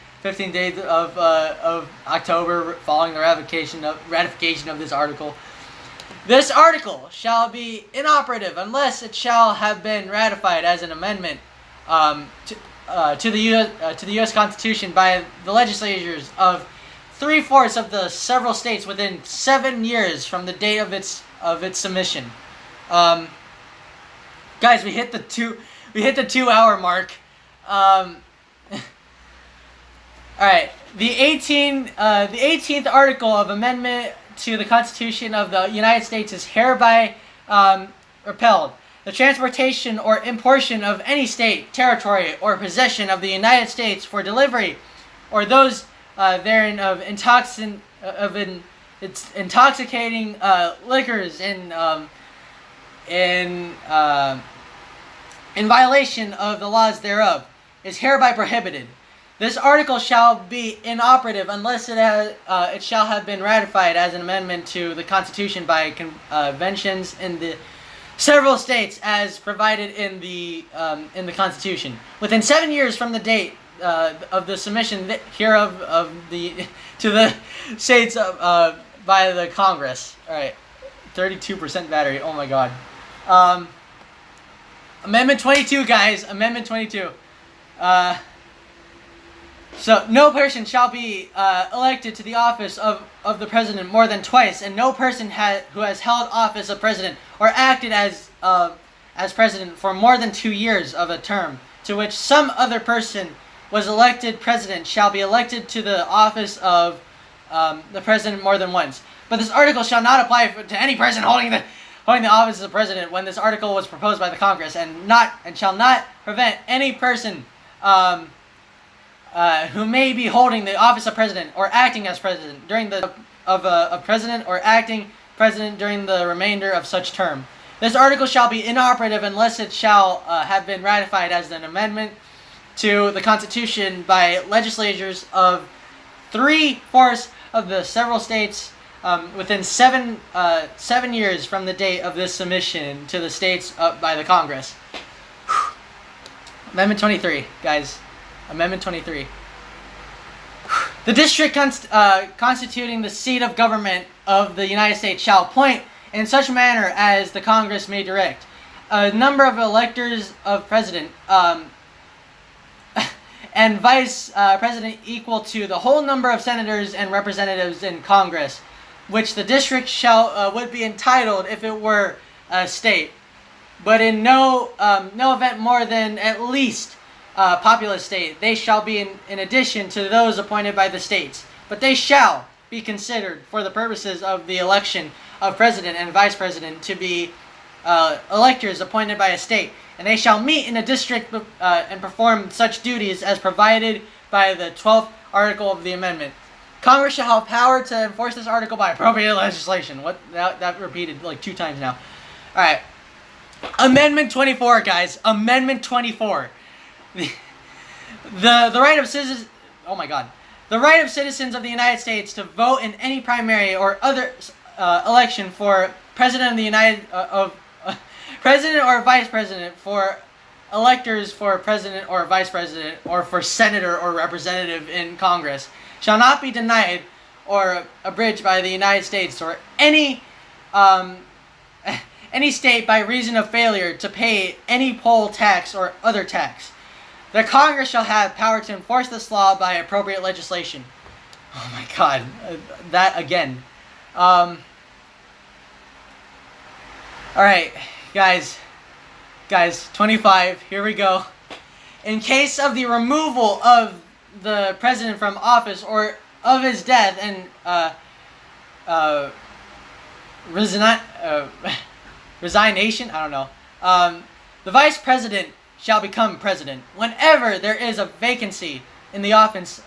days of October following the ratification of this article. This article shall be inoperative unless it shall have been ratified as an amendment to the U.S. Constitution by the legislatures of 3/4 of the several states within 7 years from the date of its submission. Guys, we hit the 2 hour mark. All right. The 18th article of amendment to the Constitution of the United States is hereby repealed. The transportation or importation of any state, territory, or possession of the United States for delivery, or those therein of intoxicating liquors in violation of the laws thereof, is hereby prohibited. This article shall be inoperative unless it shall have been ratified as an amendment to the Constitution by conventions in the several states as provided in the Constitution. Within 7 years from the date of the submission hereof to the states by the Congress. All right, 32% battery. Oh my God. Amendment 22, guys. Amendment 22. So, no person shall be elected to the office of the president more than twice, and no person who has held office of president or acted as president for more than 2 years of a term to which some other person was elected president shall be elected to the office of the president more than once. But this article shall not apply to any person holding the office of president when this article was proposed by the Congress, and shall not prevent any person who may be holding the office of president or acting as president during of president or acting president during the remainder of such term. This article shall be inoperative unless it shall have been ratified as an amendment to the Constitution by legislatures of 3/4 of the several states within 7 years from the date of this submission to the states by the Congress. Amendment 23, guys. Amendment 23. The district constituting the seat of government of the United States shall appoint in such manner as the Congress may direct a number of electors of president and vice president equal to the whole number of senators and representatives in Congress, which the district would be entitled if it were a state, but in no event more than at least populous state. They shall be in addition to those appointed by the states, but they shall be considered for the purposes of the election of president and vice president to be electors appointed by a state, and they shall meet in a district and perform such duties as provided by the 12th article of the amendment. Congress shall have power to enforce this article by appropriate legislation. What that repeated like 2 times now. All right, Amendment 24, guys. Amendment 24. The right of citizens. Oh my God. The right of citizens of the United States to vote in any primary or other election for president of the president or vice president, for electors for president or vice president, or for senator or representative in Congress shall not be denied or abridged by the United States or any state by reason of failure to pay any poll tax or other tax. The Congress shall have power to enforce this law by appropriate legislation. Oh my God, that again. All right, guys, 25, here we go. In case of the removal of the president from office or of his death and resignation, I don't know, the vice president shall become president. Whenever there is a vacancy in the office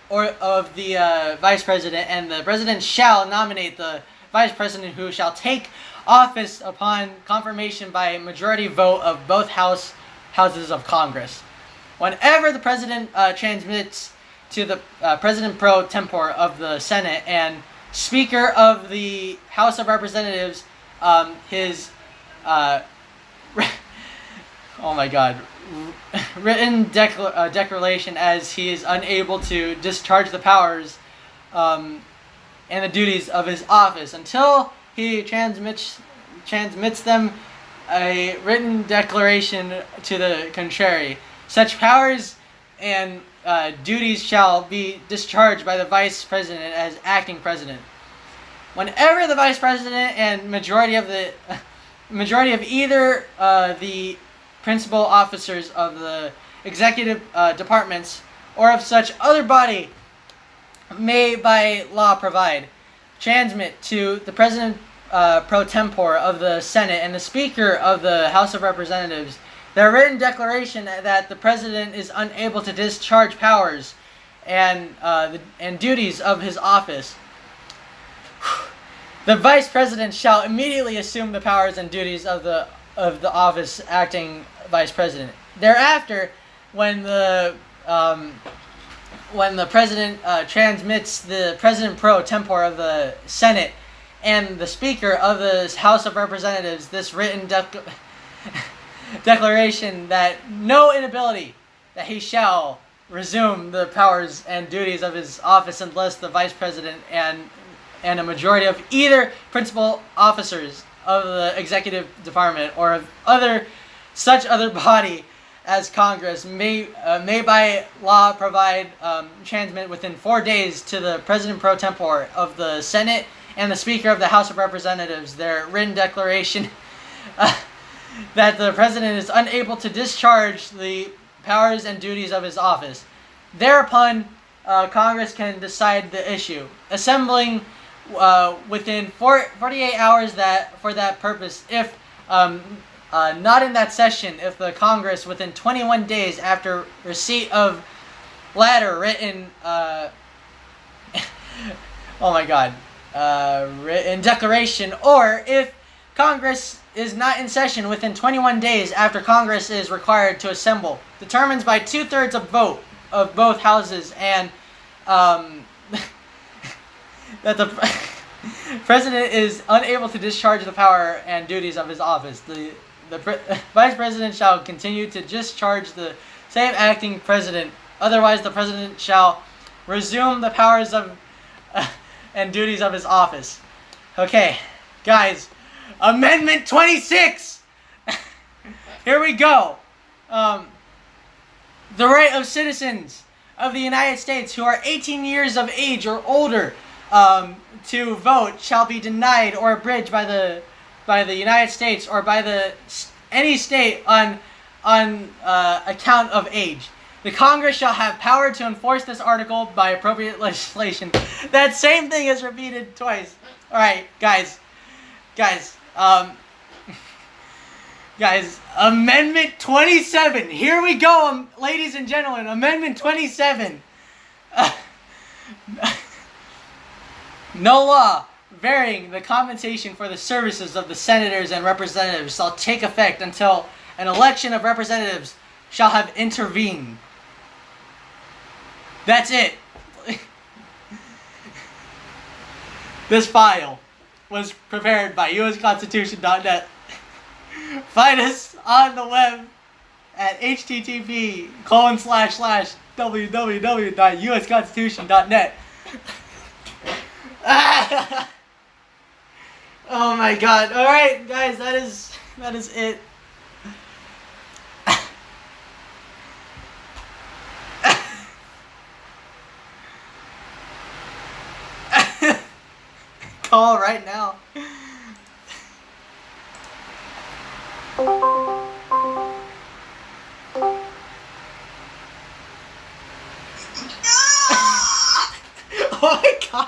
or of the vice president, and the president shall nominate the vice president, who shall take office upon confirmation by majority vote of both houses of Congress. Whenever the president transmits to the president pro tempore of the Senate and Speaker of the House of Representatives his oh my God, written declaration as he is unable to discharge the powers and the duties of his office until he transmits them a written declaration to the contrary. Such powers and duties shall be discharged by the vice president as acting president. Whenever the vice president and majority of either the principal officers of the executive departments or of such other body may by law provide, transmit to the President pro tempore of the Senate and the Speaker of the House of Representatives their written declaration that the President is unable to discharge powers and duties of his office. The Vice President shall immediately assume the powers and duties of the office acting Vice President. Thereafter, when the President transmits the President pro tempore of the Senate and the Speaker of the House of Representatives this written declaration that no inability that he shall resume the powers and duties of his office unless the Vice President and a majority of either principal officers of the executive department or of such other body as Congress may by law provide transmit within 4 days to the President pro tempore of the Senate and the Speaker of the House of Representatives their written declaration that the President is unable to discharge the powers and duties of his office. Thereupon, Congress can decide the issue, assembling within 48 hours for that purpose. If not in that session, if the Congress within 21 days after receipt of latter written written declaration, or if Congress is not in session within 21 days after Congress is required to assemble, determines by 2/3 of vote of both houses and that the President is unable to discharge the power and duties of his office. The Vice President shall continue to discharge the same acting President. Otherwise, the President shall resume the powers of and duties of his office. Okay, guys. Amendment 26! Here we go. The right of citizens of the United States who are 18 years of age or older to vote shall be denied or abridged by the United States or by any state on account of age. The Congress shall have power to enforce this article by appropriate legislation. That same thing is repeated twice. All right, guys, Amendment 27. Here we go, ladies and gentlemen. Amendment 27. No law varying the compensation for the services of the senators and representatives shall take effect until an election of representatives shall have intervened. That's it. This file was prepared by usconstitution.net. Find us on the web at http://www.usconstitution.net. Oh my god. Alright, guys, that is it. Call right now. Oh my god.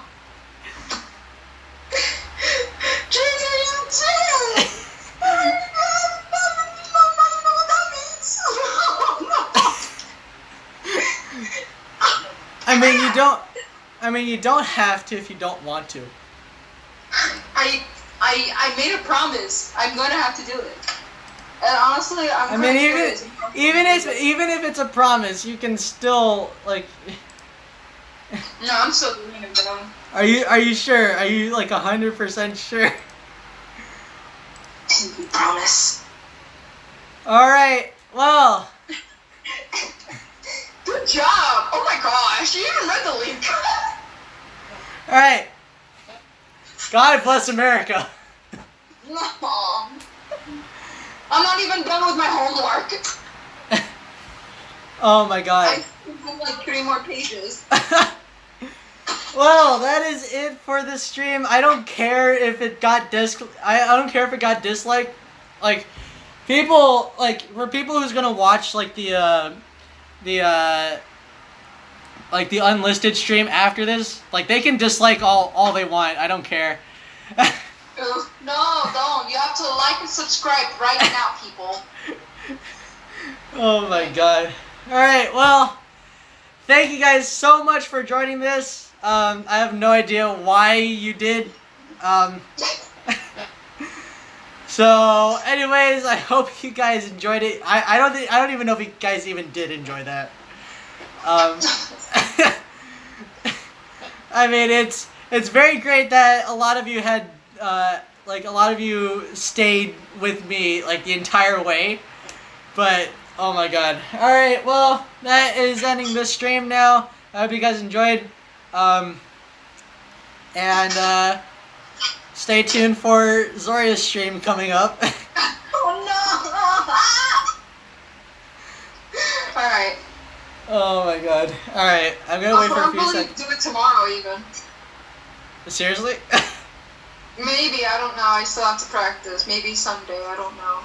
You don't have to if you don't want to. I made a promise. I'm gonna have to do it. And honestly, even if it's a promise, you can still like. No, I'm still doing it though. Are you sure? Are you like 100% sure? Promise. All right. Well. Good job. Oh my gosh, you even read the link. All right. God bless America. No. I'm not even done with my homework. Oh my god. I have like 3 more pages. Well, that is it for the stream. I don't care if it got I don't care if it got disliked. Like, people, like, for people who's gonna watch, like, like the unlisted stream after this, like they can dislike all they want. I don't care. No, don't. You have to like and subscribe right now, people. Oh my god. Alright, well, thank you guys so much for joining this. I have no idea why you did. So, anyways, I hope you guys enjoyed it. I don't even know if you guys even did enjoy that. I mean, it's very great that a lot of you had like a lot of you stayed with me like the entire way. But oh my god. Alright, well, that is ending this stream now. I hope you guys enjoyed. And stay tuned for Zoria's stream coming up. Oh no! Alright. Oh my god. Alright, I'm gonna wait for a few probably seconds. do it tomorrow even. Seriously? Maybe, I don't know. I still have to practice. Maybe someday, I don't know.